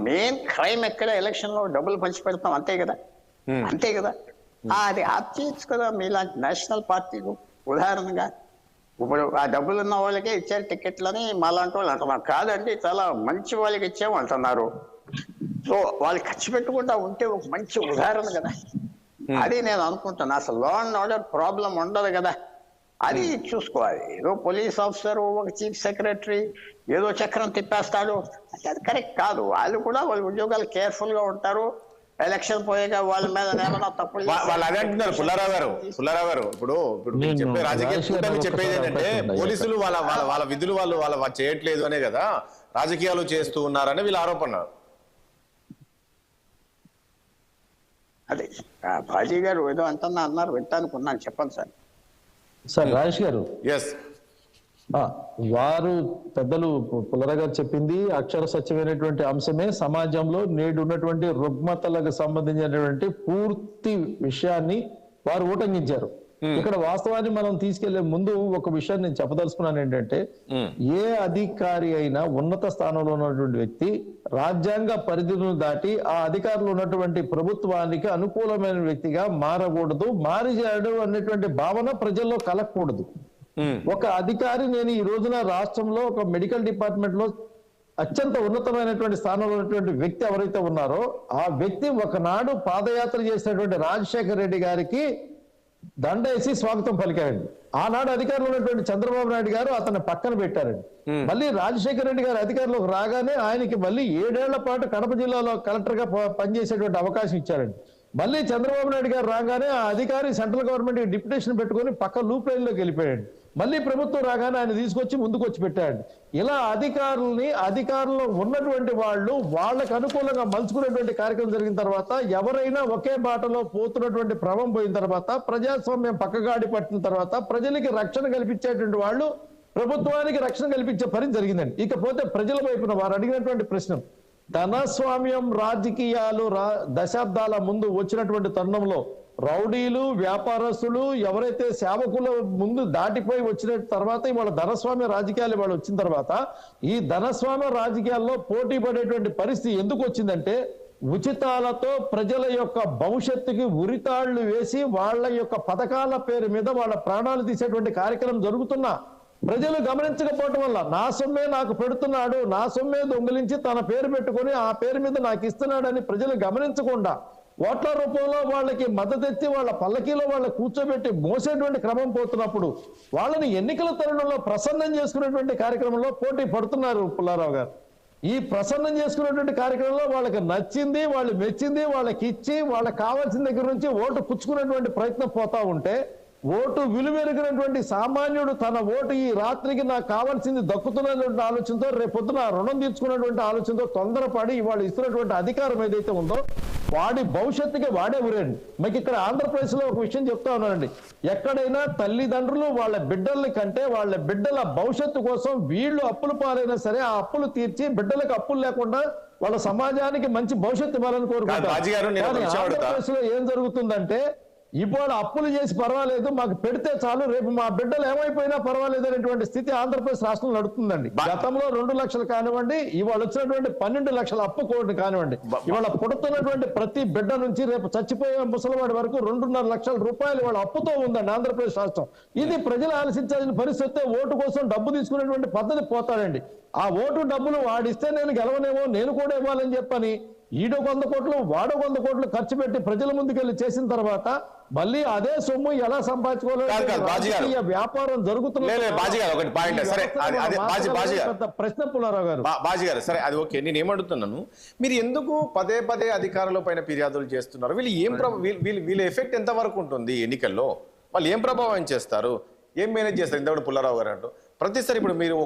మెయిన్ క్రైమ్ ఎక్కడ? ఎలక్షన్ లో డబ్బులు పంచి పెడతాం, అంతే కదా, అంతే కదా. అది ఆప్ చేయొచ్చు కదా మీలాంటి నేషనల్ పార్టీలు. ఉదాహరణగా ఇప్పుడు ఆ డబ్బులు ఉన్న వాళ్ళకే ఇచ్చారు టికెట్లని మాలాంటి వాళ్ళు అంటున్నారు. కాదండి, చాలా మంచి వాళ్ళకి ఇచ్చాము అంటున్నారు. సో వాళ్ళు ఖర్చు పెట్టకుండా ఉంటే ఒక మంచి ఉదాహరణ కదా. అది నేను అనుకుంటున్నా. అసలు లా అండ్ ఆర్డర్ ప్రాబ్లం ఉండదు కదా, అది చూసుకోవాలి. ఏదో పోలీస్ ఆఫీసర్, ఒక చీఫ్ సెక్రటరీ ఏదో చక్రం తిప్పేస్తాడు, అది కరెక్ట్ కాదు. వాళ్ళు కూడా వాళ్ళ ఉద్యోగాలు కేర్ఫుల్ గా ఉంటారు. ఎలక్షన్ పోయాక వాళ్ళ మీద ఏమైనా తప్పులు వాళ్ళు అదే అంటున్నారు. పుల్లారావు గారు ఇప్పుడు మీరు చెప్పే రాజకీయ కూటమి చెప్పేది ఏంటంటే పోలీసులు వాళ్ళ విధులు వాళ్ళు చేయట్లేదు అనే కదా, రాజకీయాలు చేస్తూ ఉన్నారని వీళ్ళ ఆరోపణ. అదే బాజీ గారు ఏదో అంటున్నా అన్నారు, వింటానుకున్నాను, చెప్పండి సార్. సార్ రాజేష్ గారు, ఎస్, వారు పెద్దలు పుల్లర గారు చెప్పింది అక్షర సత్యమైనటువంటి అంశమే. సమాజంలో నేడు ఉన్నటువంటి రుగ్మతలకు సంబంధించినటువంటి పూర్తి విషయాన్ని వారు ఊటంకించారు. ఇక్కడ వాస్తవాన్ని మనం తీసుకెళ్లే ముందు ఒక విషయాన్ని నేను చెప్పదలుచుకున్నాను. ఏంటంటే, ఏ అధికారి అయినా ఉన్నత స్థానంలో ఉన్నటువంటి వ్యక్తి రాజ్యాంగ పరిధులను దాటి ఆ అధికారులు ఉన్నటువంటి ప్రభుత్వానికి అనుకూలమైన వ్యక్తిగా మారకూడదు, మారిజాడు అనేటువంటి భావన ప్రజల్లో కలగకూడదు. ఒక అధికారి, నేను ఈ రోజున రాష్ట్రంలో ఒక మెడికల్ డిపార్ట్మెంట్ లో అత్యంత ఉన్నతమైనటువంటి స్థానంలో ఉన్నటువంటి వ్యక్తి ఎవరైతే ఉన్నారో, ఆ వ్యక్తి ఒకనాడు పాదయాత్ర చేసినటువంటి రాజశేఖర రెడ్డి గారికి దండేసి స్వాగతం పలికారండి. ఆనాడు అధికారంలో ఉన్నటువంటి చంద్రబాబు నాయుడు గారు అతన్ని పక్కన పెట్టారండి. మళ్ళీ రాజశేఖర రెడ్డి గారు అధికారంలోకి రాగానే ఆయనకి మళ్ళీ 7 ఏళ్ల పాటు కడప జిల్లాలో కలెక్టర్ గా పనిచేసేటువంటి అవకాశం ఇచ్చారండి. మళ్ళీ చంద్రబాబు నాయుడు గారు రాగానే ఆ అధికారి సెంట్రల్ గవర్నమెంట్ డిప్యుటేషన్ పెట్టుకొని పక్క లూప్ లైన్ లోకి వెళ్ళిపోయాడు. మళ్ళీ ప్రభుత్వం రాగానే ఆయన తీసుకొచ్చి ముందుకు వచ్చి పెట్టాడు. ఇలా అధికారంలో ఉన్నటువంటి వాళ్ళు వాళ్ళకు అనుకూలంగా మలుచుకునేటువంటి కార్యక్రమం జరిగిన తర్వాత, ఎవరైనా ఒకే బాటలో పోతున్నటువంటి భ్రమం పోయిన తర్వాత, ప్రజాస్వామ్యం పక్కగాడి పట్టిన తర్వాత, ప్రజలకి రక్షణ కల్పించేటువంటి వాళ్ళు ప్రభుత్వానికి రక్షణ కల్పించే పని జరిగిందండి. ఇకపోతే ప్రజల వైపున వారు అడిగినటువంటి ప్రశ్న, ధనస్వామ్యం రాజకీయాలు దశాబ్దాల ముందు వచ్చినటువంటి తరుణంలో రౌడీలు, వ్యాపారస్తులు, ఎవరైతే సేవకుల ముందు దాటిపోయి వచ్చిన తర్వాత ఇవాళ ధనస్వామ్య రాజకీయాలు ఇవాళ వచ్చిన తర్వాత, ఈ ధనస్వామ్య రాజకీయాల్లో పోటీ పడేటువంటి పరిస్థితి ఎందుకు వచ్చిందంటే, ఉచితాలతో ప్రజల యొక్క భవిష్యత్తుకి ఉరితాళ్లు వేసి వాళ్ళ యొక్క పథకాల పేరు మీద వాళ్ళ ప్రాణాలు తీసేటువంటి కార్యక్రమం జరుగుతున్నా ప్రజలు గమనించకపోవటం వల్ల, నా సొమ్మే నాకు పెడుతున్నాడు, నా సొమ్మే దొంగిలించి తన పేరు పెట్టుకొని ఆ పేరు మీద నాకు ఇస్తున్నాడని ప్రజలు గమనించకుండా ఓట్ల రూపంలో వాళ్ళకి మద్దతు ఎత్తి వాళ్ళ పల్లకీలో వాళ్ళ కూర్చోబెట్టి మోసేటువంటి క్రమం పోతున్నప్పుడు, వాళ్ళని ఎన్నికల తరుణంలో ప్రసన్నం చేసుకునేటువంటి కార్యక్రమంలో పోటీ పడుతున్నారు పుల్లారావు గారు. ఈ ప్రసన్నం చేసుకునేటువంటి కార్యక్రమంలో వాళ్ళకి నచ్చింది, వాళ్ళు మెచ్చింది వాళ్ళకి ఇచ్చి, వాళ్ళకి కావాల్సిన దగ్గర నుంచి ఓటు పుచ్చుకునేటువంటి ప్రయత్నం పోతా ఉంటే, ఓటు విలువెరిగినటువంటి సామాన్యుడు తన ఓటు ఈ రాత్రికి నాకు కావాల్సింది దక్కుతున్నటువంటి ఆలోచనతో, రేపొద్దున రుణం తీర్చుకున్నటువంటి ఆలోచనతో తొందరపడి ఇవాళ ఇస్తున్నటువంటి అధికారం ఏదైతే ఉందో వాడి భవిష్యత్తుకి వాడే ఉరేండి. మీకు ఇక్కడ ఆంధ్రప్రదేశ్ లో ఒక విషయం చెప్తా ఉన్నానండి, ఎక్కడైనా తల్లిదండ్రులు వాళ్ళ బిడ్డల కంటే వాళ్ళ బిడ్డల భవిష్యత్తు కోసం వీళ్ళు అప్పులు పాలైనా సరే ఆ అప్పులు తీర్చి బిడ్డలకు అప్పులు లేకుండా వాళ్ళ సమాజానికి మంచి భవిష్యత్తు ఇవ్వాలని కోరుకుంటారు. ఆంధ్రప్రదేశ్ లో ఏం జరుగుతుందంటే, ఇవాళ అప్పులు చేసి పర్వాలేదు, మాకు పెడితే చాలు, రేపు మా బిడ్డలు ఏమైపోయినా పర్వాలేదు అనేటువంటి స్థితి ఆంధ్రప్రదేశ్ రాష్ట్రంలో నడుస్తుందండి. గతంలో 2 లక్షలు కానివ్వండి, ఇవాళ వచ్చినటువంటి 12 లక్షల అప్పు కోటి కానివ్వండి, ఇవాళ పుడుతున్నటువంటి ప్రతి బిడ్డ నుంచి రేపు చచ్చిపోయే ముసలివాడి వరకు 2.5 లక్షల రూపాయలు ఇవాళ అప్పుతో ఉందండి ఆంధ్రప్రదేశ్ రాష్ట్రం. ఇది ప్రజలు ఆలోచించాల్సిన పరిస్థితి. ఓటు కోసం డబ్బు తీసుకునేటువంటి పద్ధతి పోతాడండి. ఆ ఓటు డబ్బులు వాడిస్తే నేను గెలవనేమో, నేను కూడా ఇవ్వాలని చెప్పని ఈడో 100 కోట్లు వాడో 100 కోట్లు ఖర్చు పెట్టి ప్రజల ముందుకెళ్ళి చేసిన తర్వాత మళ్ళీ అదే సొమ్ము ఎలా సంపాదించుకోవాలో కాదు, కాదు, బాజీ గారు. రాజకీయ వ్యాపారం జరుగుతున్న బాజీ గారు ఒకటి పాయింట్ సరే బాజీ గారు పెద్ద ప్రశ్న పుల్లారావు గారు. బాజీ గారు సరే అది ఓకే. నేను ఏమడుగుతున్నాను, మీరు ఎందుకు పదే పదే అధికారుల పైన ఫిర్యాదులు చేస్తున్నారు? వీళ్ళు ఏం వీళ్ళ ఎఫెక్ట్ ఎంత వరకు ఉంటుంది ఎన్నికల్లో? వాళ్ళు ఏం ప్రభావం చేస్తారు, ఏం మేనేజ్ చేస్తారు? ఇంతకుముందు పుల్లారావు గారు అంటూ ప్రతిసారి ఇప్పుడు మీరు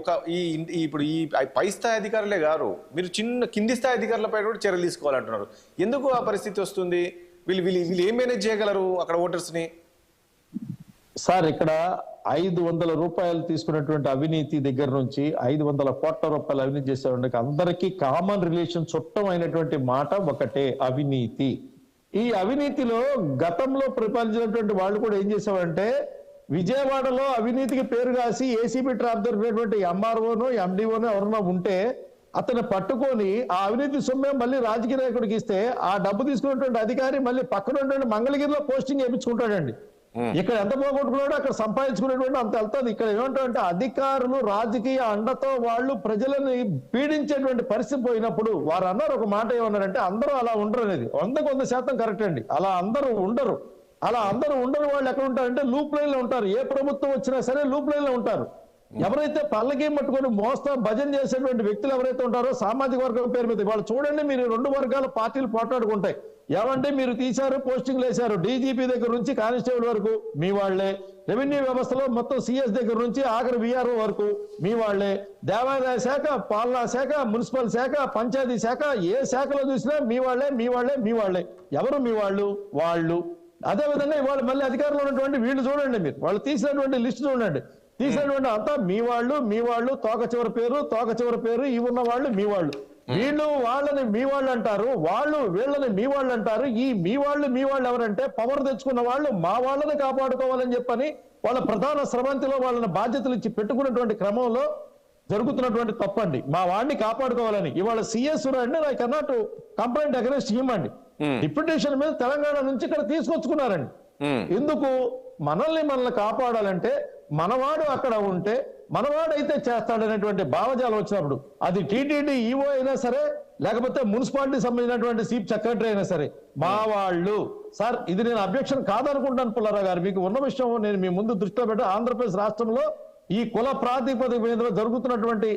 ఇప్పుడు ఈ పై స్థాయి అధికారులే గారు, మీరు కింది స్థాయి అధికారులపై కూడా చర్యలు తీసుకోవాలంటున్నారు. ఎందుకు ఆ పరిస్థితి వస్తుంది? వీళ్ళు ఏం మేనేజ్ చేయగలరు అక్కడ ఓటర్స్ ని? సార్ ఇక్కడ 500 రూపాయలు తీసుకున్నటువంటి అవినీతి దగ్గర నుంచి 500 కోట్ల రూపాయలు అవినీతి చేసేవాడి అందరికీ కామన్ రిలేషన్ చుట్టం అయినటువంటి మాట ఒకటే, అవినీతి. ఈ అవినీతిలో గతంలో పరిపాలించినటువంటి వాళ్ళు కూడా ఏం చేసేవారంటే, విజయవాడలో అవినీతికి పేరు కాసి ఏసీబీ ట్రాప్ దొరికినటువంటి ఎంఆర్ఓనో ఎండిఓనో ఎవరన్నా ఉంటే అతను పట్టుకొని ఆ అవినీతి సొమ్మే మళ్ళీ రాజకీయ నాయకుడికి ఇస్తే ఆ డబ్బు తీసుకున్నటువంటి అధికారి మళ్ళీ పక్కన ఉన్నటువంటి మంగళగిరిలో పోస్టింగ్ వేయించుకుంటాడండి. ఇక్కడ ఎంత పోగొట్టుకున్నాడో అక్కడ సంపాదించుకునేటువంటి అంత వెళ్తుంది. ఇక్కడ ఏమంటారంటే అధికారులు రాజకీయ అండతో వాళ్ళు ప్రజలని పీడించేటువంటి పరిస్థితి పోయినప్పుడు వారు అన్నారు ఒక మాట ఏమన్నారంటే, అందరూ అలా ఉండరు అనేది 100% కరెక్ట్ అండి. అలా అందరూ ఉండరు. అలా అందరూ ఉండరు. వాళ్ళు ఎక్కడ ఉంటారంటే లూప్ లైన్ లో ఉంటారు. ఏ ప్రభుత్వం వచ్చినా సరే లూప్ లైన్ లో ఉంటారు. ఎవరైతే పల్లకి పట్టుకొని మోస్తా భజన చేసేటువంటి వ్యక్తులు ఎవరైతే ఉంటారో సామాజిక వర్గం పేరు మీద వాళ్ళు చూడండి, మీరు 2 వర్గాల పార్టీలు పోట్లాడుకుంటాయి. ఏమంటే మీరు తీశారు, పోస్టింగ్లు వేశారు, డీజీపీ దగ్గర నుంచి కానిస్టేబుల్ వరకు మీ వాళ్లే, రెవెన్యూ వ్యవస్థలో మొత్తం సిఎస్ దగ్గర నుంచి ఆఖరి విఆర్ఓ వరకు మీ వాళ్లే, దేవాదాయ శాఖ, పాలనా శాఖ, మున్సిపల్ శాఖ, పంచాయతీ శాఖ, ఏ శాఖలో చూసినా మీ వాళ్లే. ఎవరు మీ వాళ్ళు. అదే విధంగా ఇవాళ మళ్ళీ అధికారంలో ఉన్నటువంటి వీళ్ళు చూడండి, మీరు వాళ్ళు తీసినటువంటి లిస్ట్ చూడండి, తీసినటువంటి అంతా మీ వాళ్ళు, తోక చివరి పేరు ఇవి ఉన్న వాళ్ళు మీ వాళ్ళు. వీళ్ళు వాళ్ళని మీ వాళ్ళు అంటారు, వాళ్ళు వీళ్ళని మీ వాళ్ళు అంటారు. ఈ మీ వాళ్ళు ఎవరంటే పవర్ తెచ్చుకున్న వాళ్ళు మా వాళ్ళని కాపాడుకోవాలని చెప్పని వాళ్ళ ప్రధాన స్రవంతిలో వాళ్ళని బాధ్యతలు ఇచ్చి పెట్టుకున్నటువంటి క్రమంలో జరుగుతున్నటువంటి తప్పండి. మా వాడిని కాపాడుకోవాలని ఇవాళ సిఎస్ అండి, I cannot complaint against him అండి. డిప్యూటేషన్ మీద తెలంగాణ నుంచి ఇక్కడ తీసుకొచ్చుకున్నారండి. ఎందుకు? మనల్ని కాపాడాలంటే మనవాడు అక్కడ ఉంటే మనవాడైతే చేస్తాడనేటువంటి భావజాలం వచ్చినప్పుడు అది టీటీడీ ఈఓ అయినా సరే లేకపోతే మున్సిపాలిటీ సంబంధించినటువంటి చీఫ్ సెక్రటరీ అయినా సరే మా వాళ్ళు. సార్ ఇది నేను అబ్జెక్షన్ కాదనుకుంటాను పుల్లారావు గారు, మీకు ఉన్న విషయం నేను మీ ముందు దృష్టిలో పెట్టి ఆంధ్రప్రదేశ్ రాష్ట్రంలో ఈ కుల ప్రాతిపదిక మీద జరుగుతున్నటువంటి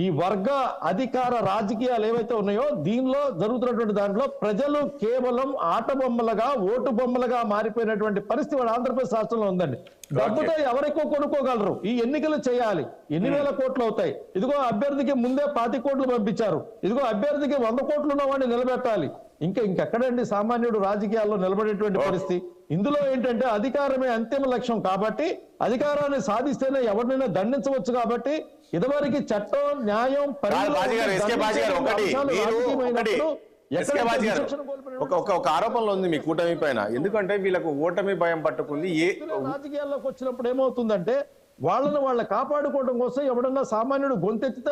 ఈ వర్గ అధికార రాజకీయాలు ఏవైతే ఉన్నాయో దీనిలో జరుగుతున్నటువంటి దాంట్లో ప్రజలు కేవలం ఆట బొమ్మలుగా ఓటు బొమ్మలుగా మారిపోయినటువంటి పరిస్థితి ఆంధ్రప్రదేశ్ రాష్ట్రంలో ఉందండి. డబ్బుతో ఎవరెక్కువ కొనుక్కోగలరు ఈ ఎన్నికలు చేయాలి, ఎన్ని వేల కోట్లు అవుతాయి. ఇదిగో అభ్యర్థికి ముందే 20 కోట్లు పంపించారు, ఇదిగో అభ్యర్థికి 100 కోట్లు ఉన్న వాడిని నిలబెట్టాలి. ఇంకెక్కడండి సామాన్యుడు రాజకీయాల్లో నిలబడేటువంటి పరిస్థితి? ఇందులో ఏంటంటే అధికారమే అంతిమ లక్ష్యం కాబట్టి అధికారాన్ని సాధిస్తేనే ఎవరినైనా దండించవచ్చు కాబట్టి ఇదివరకు చట్టం న్యాయం ఒక ఆరోపణలో ఉంది మీ కూటమి పైన, ఎందుకంటే వీళ్ళకు ఓటమి భయం పట్టుకుంది. రాజకీయాల్లోకి వచ్చినప్పుడు ఏమవుతుందంటే వాళ్ళని కాపాడుకోవడం కోసం ఎవడన్నా సామాన్యుడు గొంతెత్తితే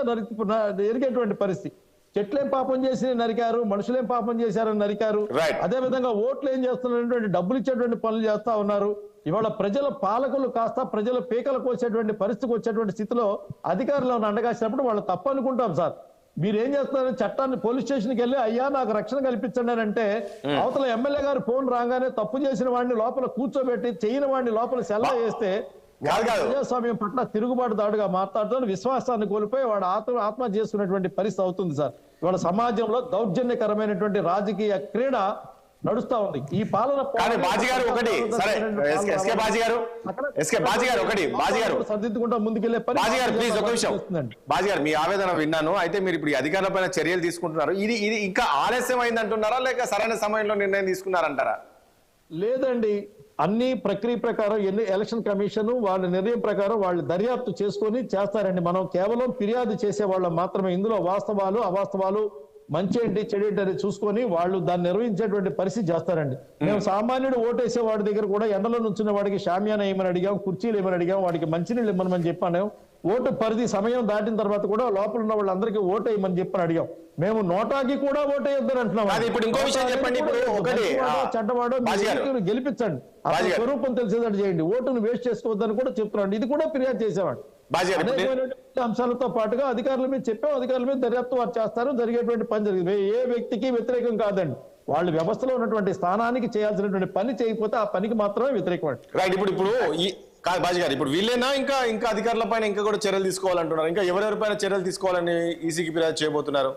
ఎరిగేటువంటి పరిస్థితి. చెట్లేం పాపం చేసి నరికారు, మనుషులేం పాపం చేశారని నరికారు. అదే విధంగా ఓట్లు ఏం చేస్తున్నటువంటి డబ్బులు ఇచ్చేటువంటి పనులు చేస్తా ఉన్నారు. ఇవాళ ప్రజల పాలకులు కాస్త ప్రజల పీకలు కోసేటువంటి పరిస్థితికి వచ్చేటువంటి స్థితిలో అధికారులను అండగాసినప్పుడు వాళ్ళు తప్పు అనుకుంటాం. సార్ మీరేం చేస్తున్నారు? చట్టాన్ని పోలీస్ స్టేషన్కి వెళ్ళి అయ్యా నాకు రక్షణ కల్పించండి అని అంటే అవతల ఎమ్మెల్యే గారు ఫోన్ రాగానే తప్పు చేసిన వాడిని లోపల కూర్చోబెట్టి చేయని వాడిని లోపల సెల్ల వేస్తే ప్రజాస్వామ్యం పట్ల తిరుగుబాటు దాడుగా మాట్లాడుతూ విశ్వాసాన్ని కోల్పోయి వాడు ఆత్మహత్య చేసుకునేటువంటి పరిస్థితి అవుతుంది. సార్ ఇవాళ సమాజంలో దౌర్జన్యకరమైనది రాజకీయ క్రీడ నడుస్తా ఉంది. ఈ పాలన సర్దిద్దుకుంటా ముందుకెళ్లే బాజీ గారు మీ ఆవేదన విన్నాను. అయితే మీరు ఇప్పుడు అధికారుల పైన చర్యలు తీసుకుంటున్నారు, ఇది ఇంకా ఆలస్యం అయింది అంటున్నారా లేక సరైన సమయంలో నిర్ణయం తీసుకున్నారంటారా? లేదండి, అన్ని ప్రక్రియ ప్రకారం ఎలక్షన్ కమిషన్ వాళ్ళ నిర్ణయం ప్రకారం వాళ్ళు దర్యాప్తు చేసుకొని చేస్తారండి. మనం కేవలం ఫిర్యాదు చేసే వాళ్ళం మాత్రమే. ఇందులో వాస్తవాలు అవాస్తవాలు మంచి ఏంటి చెడు ఏంటి అని చూసుకొని వాళ్ళు దాన్ని నిర్వహించేటువంటి పరిస్థితి చేస్తారండి. మేము సామాన్యుడు ఓటేసే వాడి దగ్గర కూడా ఎండలో నుంచున్న వాడికి షామియానా ఏమని అడిగాం, కుర్చీలు ఏమని అడిగాం, వాడికి మంచినీళ్ళు ఇవ్వమని చెప్పాను. ఓటు పరిధి సమయం దాటిన తర్వాత కూడా లోపల ఉన్న వాళ్ళందరికీ ఓటు వేయమని చెప్పని అడిగాం. మేము నోటాకి కూడా ఓటు వేయొద్దని అంటున్నాం. ఇప్పుడు ఇంకో విషయం చెప్పండి, చెడ్డవాడో గెలిపించండి, అసలు స్వరూపం తెలిసేటట్టు చేయండి, ఓటును వేస్ట్ చేసుకోవద్దని కూడా చెప్తున్నాడు. ఇది కూడా ఫిర్యాదు చేసేవాడు. అంశాలతో పాటుగా అధికారుల మీద చెప్పాం, అధికారుల మీద దర్యాప్తు వారు చేస్తారు, జరిగేటువంటి పని జరిగింది. ఏ వ్యక్తికి వ్యతిరేకం కాదండి. వాళ్ళు వ్యవస్థలో ఉన్నటువంటి స్థానానికి చేయాల్సినటువంటి పని చేయకపోతే ఆ పనికి మాత్రమే వ్యతిరేకం. రైట్. ఇప్పుడు ఈ కాదు బాజీ గారు, ఇప్పుడు వీళ్ళేనా ఇంకా అధికారుల పైన ఇంకా కూడా చర్యలు తీసుకోవాలంటున్నారు? ఇంకా ఎవరెవరిపైన చర్యలు తీసుకోవాలని ఈసీకి ఫిర్యాదు చేయబోతున్నారు?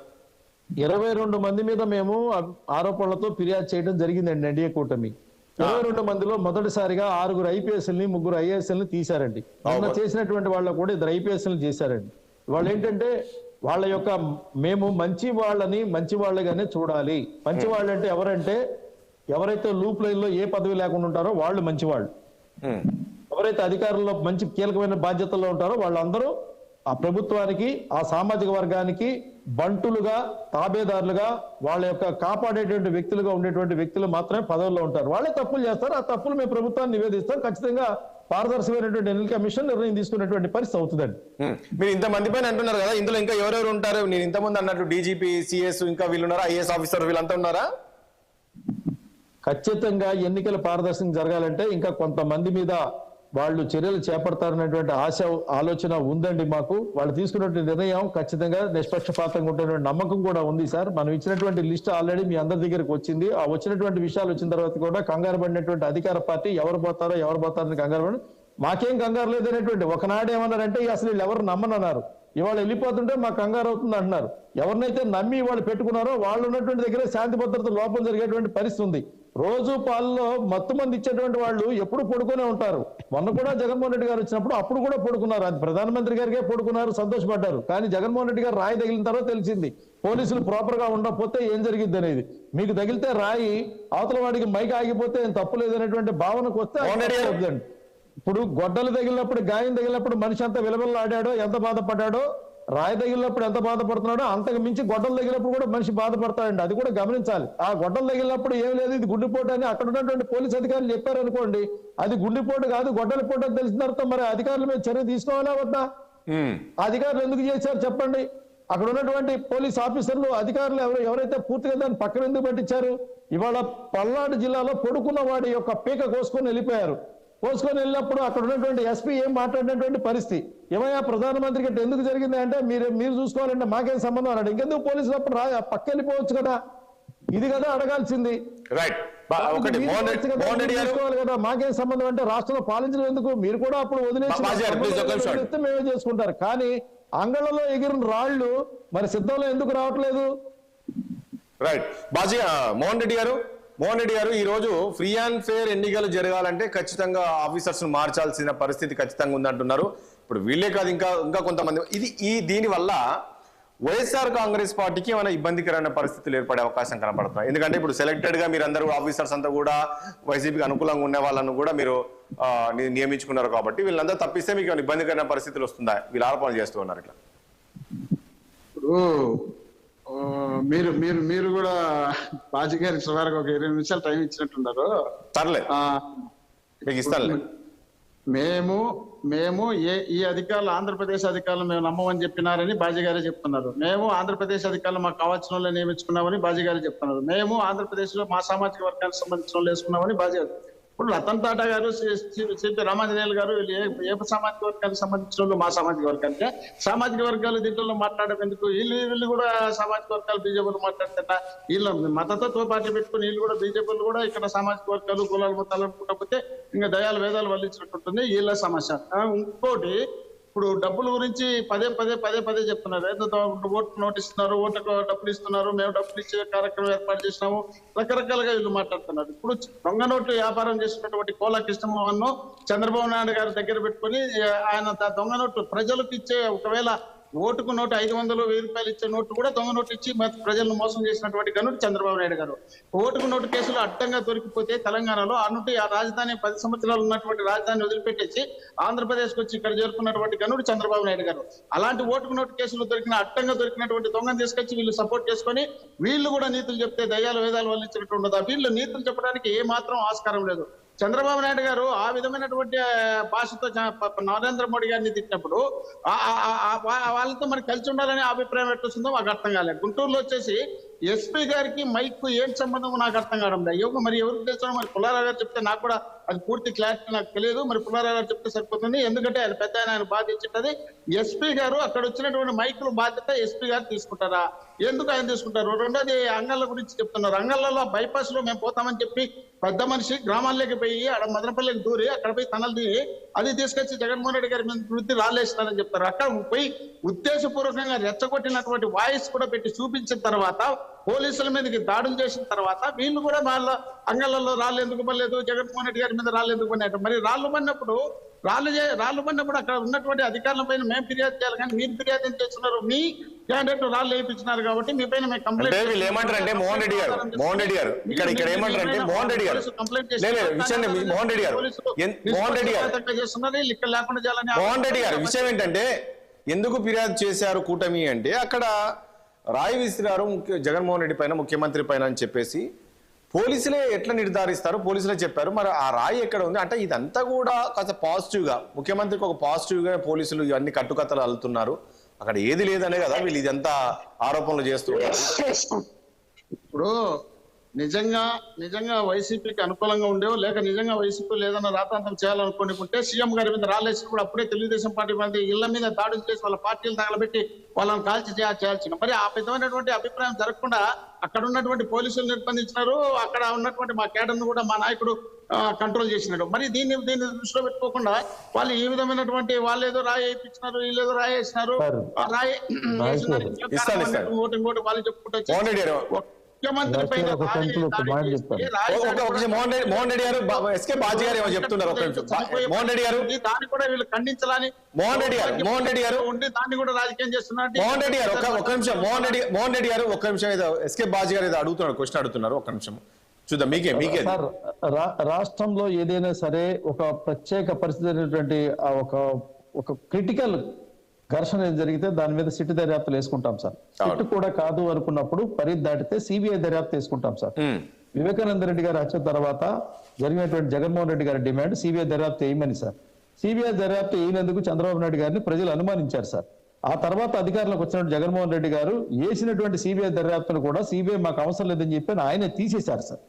22 మంది మీద మేము ఆరోపణలతో ఫిర్యాదు చేయడం జరిగిందండి. ఎన్డీఏ కూటమి 22 మందిలో మొదటిసారిగా 6 ఐపీఎస్ఎల్ని 3 ఐఏఎస్ఎల్ని తీశారండి. మొన్న చేసినటువంటి వాళ్ళు కూడా 2 ఐపీఎస్ఎల్ని చేశారండి. వాళ్ళు ఏంటంటే వాళ్ళ యొక్క మేము మంచి వాళ్ళగానే చూడాలి. మంచి వాళ్ళు అంటే ఎవరంటే ఎవరైతే లూప్ లైన్ లో ఏ పదవి లేకుండా ఉంటారో వాళ్ళు మంచివాళ్ళు. ఎవరైతే అధికారంలో మంచి కీలకమైన బాధ్యతల్లో ఉంటారో వాళ్ళందరూ ఆ ప్రభుత్వానికి ఆ సామాజిక వర్గానికి బంటులుగా తాబేదారులుగా వాళ్ళ యొక్క కాపాడేటువంటి వ్యక్తులుగా ఉండేటువంటి వ్యక్తులు మాత్రమే పదవుల్లో ఉంటారు. వాళ్ళే తప్పులు చేస్తారు. ఆ తప్పులు మేము ప్రభుత్వాన్ని నివేదిస్తాం. ఖచ్చితంగా పారదర్శకమైనటువంటి ఎన్నికల కమిషన్ నిర్ణయం తీసుకునేటువంటి పరిస్థితి అవుతుందండి. మీరు ఇంతమంది పైన అంటున్నారు కదా, ఇందులో ఇంకా ఎవరెవరు ఉంటారు? నేను ఇంతమంది అన్నట్టు డీజీపీ, సిఎస్, ఇంకా వీళ్ళు ఉన్నారా? ఐఏఎస్ ఆఫీసర్ వీళ్ళంతా ఉన్నారా? ఖచ్చితంగా ఎన్నికల పారదర్శకం జరగాలంటే ఇంకా కొంతమంది మీద వాళ్ళు చర్యలు చేపడతారనేటువంటి ఆలోచన ఉందండి మాకు. వాళ్ళు తీసుకున్నటువంటి నిర్ణయం ఖచ్చితంగా నిష్పక్షపాతంగా ఉంటున్న నమ్మకం కూడా ఉంది సార్. మనం ఇచ్చినటువంటి లిస్ట్ ఆల్రెడీ మీ అందరి దగ్గరికి వచ్చింది. ఆ వచ్చినటువంటి విషయాలు వచ్చిన తర్వాత కూడా కంగారు పడినటువంటి అధికార పార్టీ ఎవరు పోతారని కంగారు పడి మాకేం కంగారు లేదనేటువంటి ఒకనాడు ఏమన్నారంటే అసలు వీళ్ళు ఎవరు నమ్మనన్నారు. ఇవాళ వెళ్ళిపోతుంటే మాకు కంగారు అవుతుంది అంటున్నారు. ఎవరినైతే నమ్మి వాళ్ళు పెట్టుకున్నారో వాళ్ళు ఉన్నటువంటి దగ్గరే శాంతి భద్రత లోపం జరిగేటువంటి పరిస్థితి ఉంది. రోజు పాలలో మత్తు మంది ఇచ్చేటువంటి వాళ్ళు ఎప్పుడు పడుకునే ఉంటారు. మొన్న కూడా జగన్మోహన్ రెడ్డి గారు వచ్చినప్పుడు అప్పుడు కూడా పడుకున్నారు. అది ప్రధానమంత్రి గారికే పడుకున్నారు, సంతోషపడ్డారు. కానీ జగన్మోహన్ రెడ్డి గారు రాయి తగిలిన తర్వాత తెలిసింది పోలీసులు ప్రాపర్ గా ఉండకపోతే ఏం జరిగింది అనేది. మీకు తగిలితే రాయి అవతల వాడికి మైక్ ఆగిపోతే ఏం తప్పు లేదనేటువంటి భావనకు వస్తే ఇప్పుడు గొడ్డలు తగిలినప్పుడు గాయం తగిలినప్పుడు మనిషి అంత విలవిల్లాడాడో ఎంత బాధపడ్డాడో, రాయి తగిలినప్పుడు ఎంత బాధపడుతున్నాడో అంతకు మించి గొడ్డలు తగిలినప్పుడు కూడా మనిషి బాధపడతాడండి. అది కూడా గమనించాలి. ఆ గొడ్డలు తగిలినప్పుడు ఏం లేదు ఇది గుండెపోటు అని అక్కడ ఉన్నటువంటి పోలీస్ అధికారులు చెప్పారు అనుకోండి, అది గుండెపోటు కాదు గొడ్డలిపోటు అని తెలిసిన తర్వాత మరి అధికారుల మీద చర్య తీసుకోవాలా వద్దా? అధికారులు ఎందుకు చేశారు చెప్పండి? అక్కడ ఉన్నటువంటి పోలీస్ ఆఫీసర్లు అధికారులు ఎవరైతే పూర్తిగా దాన్ని పక్కన ఎందుకు పట్టించారు? ఇవాళ పల్నాడు జిల్లాలో పడుకున్న వాడి యొక్క పీక కోసుకొని వెళ్ళినప్పుడు అక్కడ ఉన్నటువంటి ఎస్పీ ఏం మాట్లాడినటువంటి పరిస్థితి, ఏమయ్యా ప్రధానమంత్రి గట్టి ఎందుకు జరిగింది అంటే మీరు చూసుకోవాలంటే మాకేం సంబంధం అన్నాడు. ఇంకెందుకు పోలీసులు అప్పుడు పక్క వెళ్ళిపోవచ్చు కదా, ఇది కదా అడగాల్సింది. చూసుకోవాలి కదా, మాకేం సంబంధం అంటే రాష్ట్రంలో పాలించడం ఎందుకు, మీరు కూడా అప్పుడు వదిలేసి మేమే చేసుకుంటారు. కానీ అంగళ్ళలో ఎగిరిన రాళ్లు మరి సిద్ధంలో ఎందుకు రావట్లేదు? రైట్. బాజీ మోహన్ రెడ్డి గారు ఈ రోజు ఫ్రీ అండ్ ఫేర్ ఎన్నికలు జరగాలంటే ఖచ్చితంగా ఆఫీసర్స్ ను మార్చాల్సిన పరిస్థితి ఖచ్చితంగా ఉందంటున్నారు. ఇప్పుడు వీళ్ళే కాదు ఇంకా కొంతమంది దీని వల్ల వైఎస్ఆర్ కాంగ్రెస్ పార్టీకి ఏమైనా ఇబ్బందికరమైన పరిస్థితులు ఏర్పడే అవకాశం కనపడుతున్నాయి. ఎందుకంటే ఇప్పుడు సెలెక్టెడ్ గా మీరందరూ ఆఫీసర్స్ అంతా కూడా వైసీపీకి అనుకూలంగా ఉండే వాళ్ళను కూడా మీరు నియమించుకున్నారు కాబట్టి వీళ్ళందరూ తప్పిస్తే మీకు ఏమైనా ఇబ్బందికరమైన పరిస్థితులు వస్తుందా? వీళ్ళు ఆరోపణ చేస్తూ ఉన్నారు ఇట్లా. మీరు కూడా బాజీ గారికి సుమారుగా ఒక 20 నిమిషాలు టైం ఇచ్చినట్టున్నారు. సర్లే మీకు ఇస్తానులే. మేము ఈ అధికారులు ఆంధ్రప్రదేశ్ అధికారులు మేము నమ్మమని చెప్పినారని బాజీ గారే చెప్తున్నారు. మేము ఆంధ్రప్రదేశ్ అధికారులు మాకు కావాల్సిన వాళ్ళు నియమించుకున్నామని బాజీ గారే చెప్తున్నారు. మేము ఆంధ్రప్రదేశ్ లో మా సామాజిక వర్గానికి సంబంధించిన వాళ్ళు వేసుకున్నామని బాజీ గారు. ఇప్పుడు రతన్ టాటా గారు, సిపి రామాంజనేయులు గారు వీళ్ళు ఏ సామాజిక వర్గానికి సంబంధించిన వాళ్ళు మా సామాజిక వర్గానికి సామాజిక వర్గాలు దీంట్లో మాట్లాడడం ఎందుకు? వీళ్ళు కూడా సామాజిక వర్గాలు బీజేపీలు మాట్లాడుతుంట వీళ్ళు మతతత్వ పార్టీ పెట్టుకుని వీళ్ళు కూడా బీజేపీలు కూడా ఇక్కడ సామాజిక వర్గాలు కులాలు మొత్తాలు అనుకుంటకపోతే ఇంకా దయాలు వేదాలు వల్లించినట్టుంటుంది వీళ్ళ సమస్య. ఇంకోటి ఇప్పుడు డబ్బుల గురించి పదే చెప్తున్నారు. ఏదో ఓటు నోటు ఇస్తున్నారు, ఓట్లకు డబ్బులు ఇస్తున్నారు, మేము డబ్బులు ఇచ్చే కార్యక్రమం ఏర్పాటు చేసినాము, రకరకాలుగా వీళ్ళు మాట్లాడుతున్నారు. ఇప్పుడు దొంగ నోట్లు వ్యాపారం చేసినటువంటి కోలా కృష్ణమోహన్ చంద్రబాబు నాయుడు గారి దగ్గర పెట్టుకుని ఆయన దొంగ నోట్లు ప్రజలకు ఇచ్చే ఒకవేళ ఓటుకు నోటు 500, 1000 రూపాయలు ఇచ్చే నోటు కూడా దొంగ నోటు ఇచ్చి ప్రజలను మోసం చేసినటువంటి గనుడు చంద్రబాబు నాయుడు గారు. ఓటుకు నోటు కేసులు అడ్డంగా దొరికిపోతే తెలంగాణలో అన్నుంటి ఆ రాజధాని 10 సంవత్సరాలు ఉన్నటువంటి రాజధాని వదిలిపెట్టేసి ఆంధ్రప్రదేశ్కి వచ్చి ఇక్కడ చేరుకున్నటువంటి గనుడు చంద్రబాబు నాయుడు గారు. అలాంటి ఓటుకు నోటు కేసులు అడ్డంగా దొరికినటువంటి దొంగను తీసుకొచ్చి వీళ్ళు సపోర్ట్ చేసుకొని వీళ్ళు కూడా నీతులు చెప్తే దయ్యాలు వేదాలు వల్లించినట్టు ఉండదా? వీళ్ళు నీతులు చెప్పడానికి ఏ మాత్రం ఆస్కారం లేదు. చంద్రబాబు నాయుడు గారు ఆ విధమైనటువంటి భాషతో నరేంద్ర మోడీ గారిని తిట్టినప్పుడు వాళ్ళతో మరి కలిసి ఉండాలని అభిప్రాయం ఎట్టొస్తుందో మాకు అర్థం కాలేదు. గుంటూరులో వచ్చేసి ఎస్పీ గారికి మైక్ ఏం సంబంధం నాకు అర్థం కావడం లేదు. మరి ఎవరికి తెలుసు? మరి పుల్లారావు గారు చెప్తే నాకు కూడా అది పూర్తి క్లారిటీ నాకు తెలియదు. మరి పుల్లారావు గారు చెప్తే సరిపోతుంది, ఎందుకంటే ఆయన పెద్ద ఆయన బాధ్యత. ఎస్పీ గారు అక్కడ వచ్చినటువంటి మైకుల బాధ్యత ఎస్పీ గారు తీసుకుంటారా? ఎందుకు ఆయన తీసుకుంటారు? రెండోది అంగళ్ళ గురించి చెప్తున్నారు. అంగళ్ళలో బైపాస్ లో మేము పోతామని చెప్పి పెద్ద మనిషి గ్రామాల్లోకి పోయి అక్కడ మదనపల్లికి దూరి అక్కడ పోయి తనలు దిగి అది తీసుకొచ్చి జగన్మోహన్ రెడ్డి గారి మీద వృత్తి రాళ్ళేస్తారని చెప్తారు. అక్కడ పోయి ఉద్దేశపూర్వకంగా రెచ్చగొట్టినటువంటి వాయిస్ కూడా పెట్టి చూపించిన తర్వాత పోలీసుల మీదకి దాడులు చేసిన తర్వాత వీళ్ళు కూడా వాళ్ళ అంగళ్ళలో రాళ్ళు ఎందుకు పడలేదు, జగన్మోహన్ రెడ్డి గారి మీద రాళ్ళు ఎందుకు పడినట్టు. మరి రాళ్ళు పడినప్పుడు అక్కడ ఉన్నటువంటి అధికారుల పైన మేము ఫిర్యాదు చేయాలి, కానీ మీరు ఫిర్యాదు చేస్తున్నారు. మీ క్యాండిడేట్ రాళ్ళు వేయించినారు కాబట్టి మీ పైన మేము కంప్లైంట్. వీళ్ళు ఏమంటారంటే మోహన్ రెడ్డి గారు ఇక్కడ ఏమంటారంటే మోహన్ రెడ్డి గారు ఇక్కడ లేకుండా చేయాలని. మోహన్ రెడ్డి గారు విషయం ఏంటంటే ఎందుకు ఫిర్యాదు చేశారు కూటమి అంటే అక్కడ రాయి విసిరారు జగన్మోహన్ రెడ్డి పైన, ముఖ్యమంత్రి పైన అని చెప్పేసి పోలీసులే ఎట్లా నిర్ధారిస్తారు? పోలీసులే చెప్పారు. మరి ఆ రాయి ఎక్కడ ఉంది అంటే ఇదంతా కూడా కాస్త పాజిటివ్ గా, ముఖ్యమంత్రికి ఒక పాజిటివ్ గా పోలీసులు ఇవన్నీ కట్టుకథలు అల్లుతున్నారు. అక్కడ ఏది లేదనే కదా వీళ్ళు ఇదంతా ఆరోపణలు చేస్తున్నారు. ఇప్పుడు నిజంగా వైసీపీకి అనుకూలంగా ఉండేవో లేక నిజంగా వైసీపీ లేదన్న రాతాంతం చేయాలనుకుంటే సీఎం గారి మీద రాలేసినప్పుడు అప్పుడే తెలుగుదేశం పార్టీ మంది ఇళ్ల మీద దాడులు చేసి వాళ్ళ పార్టీలు తగలబెట్టి వాళ్ళని కాల్చి చేయాల్సిన మరి ఆ విధమైనటువంటి అభిప్రాయం జరగకుండా అక్కడ ఉన్నటువంటి పోలీసులు నిర్బంధించినారు. అక్కడ ఉన్నటువంటి మా కేడర్ను కూడా మా నాయకుడు కంట్రోల్ చేసినాడు. మరి దీన్ని దృష్టిలో పెట్టుకోకుండా వాళ్ళు ఈ విధమైనటువంటి వాళ్ళు ఏదో రాయి వేయించినారు, వీళ్ళు ఏదో రాయి వేసినారు, రాయి ఓటు వాళ్ళు చెప్పుకుంటూ ముఖ్యమంత్రి పైన మోహన్ రెడ్డి గారు ఎస్కే బాజీ గారు ఏమో చెప్తున్నారు. మోహన్ రెడ్డి గారు దాన్ని కూడా వీళ్ళు ఖండించాలని మోహన్ రెడ్డి గారు దాన్ని కూడా రాజకీయం చేస్తున్నారు. మోహన్ రెడ్డి గారు ఒక నిమిషం, మోహన్ రెడ్డి గారు ఒక్క నిమిషం, ఏదో ఎస్కే బాజీ గారు ఏదో అడుగుతున్నారు, క్వశ్చన్ అడుగుతున్నారు. ఒక్క నిమిషం చూద్దాం. మీకే సార్, రాష్ట్రంలో ఏదైనా సరే ఒక ప్రత్యేక పరిస్థితి అనేటువంటి ఒక క్రిటికల్ ఘర్షణ జరిగితే దాని మీద సిట్ దర్యాప్తులు వేసుకుంటాం సార్. సిట్ కూడా కాదు అనుకున్నప్పుడు పరిధి దాటితే సిబిఐ దర్యాప్తు వేసుకుంటాం సార్. వివేకానంద రెడ్డి గారి హత్య తర్వాత జరిగినటువంటి జగన్మోహన్ రెడ్డి గారి డిమాండ్ సిబిఐ దర్యాప్తు వేయమని సార్. సిబిఐ దర్యాప్తు వేయనందుకు చంద్రబాబు నాయుడు గారిని ప్రజలు అనుమానించారు సార్. ఆ తర్వాత అధికారంలోకి వచ్చినటువంటి జగన్మోహన్ రెడ్డి గారు వేసినటువంటి సిబిఐ దర్యాప్తును కూడా సిబిఐ మాకు అవసరం లేదని చెప్పి ఆయన తీసేశారు సార్.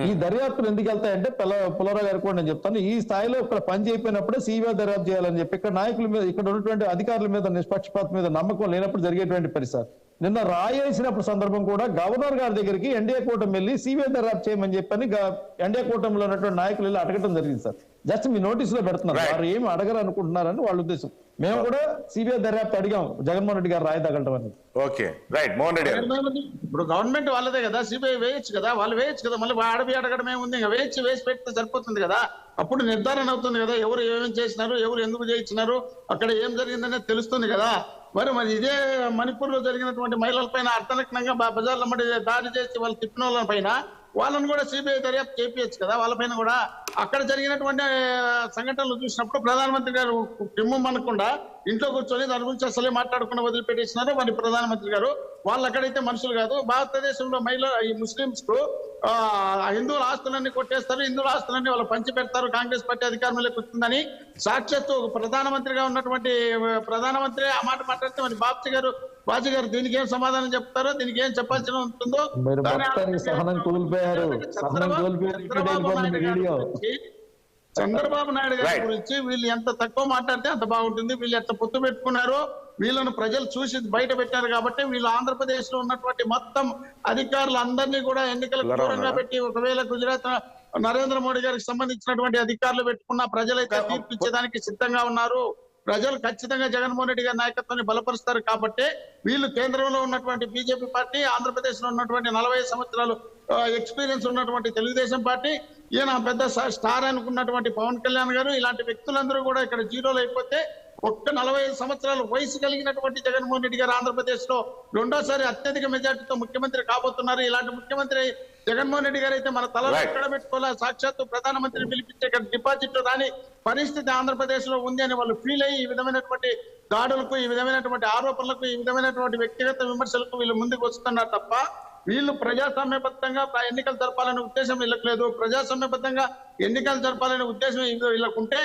ఈ దర్యాప్తులు ఎందుకు వెళ్తాయంటే పుల్లారావు గారు కూడా నేను చెప్తాను, ఈ స్థాయిలో ఇక్కడ పని చేయకపోయినప్పుడే సిబిఐ దర్యాప్తు చేయాలని చెప్పి ఇక్కడ నాయకుల మీద, ఇక్కడ ఉన్నటువంటి అధికారుల మీద నిష్పక్షపాతం మీద నమ్మకం లేనప్పుడు జరిగేటువంటి పరిస్థితి. నిన్న రాయేసినప్పుడు సందర్భం కూడా గవర్నర్ గారి దగ్గరికి ఎన్డీఏ కూటమి వెళ్ళి సిబిఐ దర్యాప్తు చేయమని చెప్పని ఎన్డీఏ కూటమిలో ఉన్నటువంటి నాయకులు వెళ్ళి అడగటం జరిగింది సార్. జస్ట్ మీ నోటీసులో పెడుతున్నారు, వారు ఏమి అడగరు అనుకుంటున్నారని వాళ్ళ ఉద్దేశం. మేము కూడా సిబిఐ దర్యాప్తు అడిగాం జగన్మోహన్ రెడ్డి గారు రాయి తగలటం అనేది. ఓకే రైట్ మోహన్ రెడ్డి గారు, ఇప్పుడు గవర్నమెంట్ వాళ్ళదే కదా, సిబిఐ వేయచ్చు కదా, వాళ్ళు వేయచ్చు కదా, మళ్ళీ అడవి అడగడం ఏముంది, వేసి పెడితే సరిపోతుంది కదా. అప్పుడు నిర్ధారణ అవుతుంది కదా, ఎవరు ఏమేమి చేసినారు, ఎవరు ఎందుకు చేయించినారు, అక్కడ ఏం జరిగిందనేది తెలుస్తుంది కదా. మరి ఇదే మణిపూర్ లో జరిగినటువంటి మహిళల పైన అర్థనగ్నంగా బజార్ల మధ్య దాడి చేసి వాళ్ళు తిప్పిన వాళ్ళ పైన వాళ్ళని కూడా సిబిఐ దర్యాప్తు చేపించచ్చు కదా. వాళ్ళపైన కూడా అక్కడ జరిగినటువంటి సంఘటనలు చూసినప్పుడు ప్రధానమంత్రి గారు కిమ్మనకుండా ఇంట్లో కూర్చొని దాని గురించి అసలే మాట్లాడకుండా వదిలిపెట్టేసినారు. మరి ప్రధానమంత్రి గారు వాళ్ళు అక్కడైతే మనుషులు కాదు. భారతదేశంలో ఈ ముస్లింస్ కు హిందువుల ఆస్తులన్నీ కొట్టేస్తారు, హిందువుల ఆస్తులన్నీ వాళ్ళు పంచి పెడతారు, కాంగ్రెస్ పార్టీ అధికారంలోకి వస్తుందని సాక్షాత్తు ప్రధానమంత్రిగా ఉన్నటువంటి ప్రధానమంత్రి ఆ మాట మాట్లాడితే మరి బాజీ గారు దీనికి ఏం సమాధానం చెప్తారో, దీనికి ఏం చెప్పాల్సి ఉంటుందో. చంద్రబాబు నాయుడు గారి గురించి వీళ్ళు ఎంత తక్కువ మాట్లాడితే అంత బాగుంటుంది. వీళ్ళు ఎంత పొత్తు పెట్టుకున్నారో వీళ్ళను ప్రజలు చూసి బయట పెట్టారు కాబట్టి వీళ్ళు ఆంధ్రప్రదేశ్ లో ఉన్నటువంటి మొత్తం అధికారులు అందరినీ కూడా ఎన్నికలకు దూరంగా పెట్టి, ఒకవేళ గుజరాత్ నరేంద్ర మోడీ గారికి సంబంధించినటువంటి అధికారులు పెట్టుకున్న ప్రజలైతే తీర్పిచ్చేదానికి సిద్ధంగా ఉన్నారు. ప్రజలు ఖచ్చితంగా జగన్మోహన్ రెడ్డి గారి నాయకత్వాన్ని బలపరుస్తారు కాబట్టి వీళ్ళు కేంద్రంలో ఉన్నటువంటి బీజేపీ పార్టీ, ఆంధ్రప్రదేశ్ లో ఉన్నటువంటి 40 సంవత్సరాలు ఎక్స్పీరియన్స్ ఉన్నటువంటి తెలుగుదేశం పార్టీ, ఈయన పెద్ద స్టార్ అనుకున్నటువంటి పవన్ కళ్యాణ్ గారు, ఇలాంటి వ్యక్తులందరూ కూడా ఇక్కడ జీరోలు అయిపోతే ఒక్క 45 సంవత్సరాల వయసు కలిగినటువంటి జగన్మోహన్ రెడ్డి గారు ఆంధ్రప్రదేశ్ లో రెండోసారి అత్యధిక మెజార్టీతో ముఖ్యమంత్రి కాబోతున్నారు. ఇలాంటి ముఖ్యమంత్రి జగన్మోహన్ రెడ్డి గారు అయితే మన తలలో ఎక్కడ పెట్టుకోవాలా, సాక్షాత్తు ప్రధానమంత్రిని పిలిపించే ఇక్కడ డిపాజిట్ రాని పరిస్థితి ఆంధ్రప్రదేశ్ లో ఉంది అని వాళ్ళు ఫీల్ అయ్యి ఈ విధమైనటువంటి దాడులకు, ఈ విధమైనటువంటి ఆరోపణలకు, ఈ విధమైనటువంటి వ్యక్తిగత విమర్శలకు వీళ్ళు ముందుకు వస్తున్నారు తప్ప వీళ్ళు ప్రజాస్వామ్యబద్ధంగా ఎన్నికలు జరపాలనే ఉద్దేశం వీళ్ళకి లేదు. ప్రజాస్వామ్యబద్ధంగా ఎన్నికలు జరపాలనే ఉద్దేశం వీళ్ళకు ఉంటే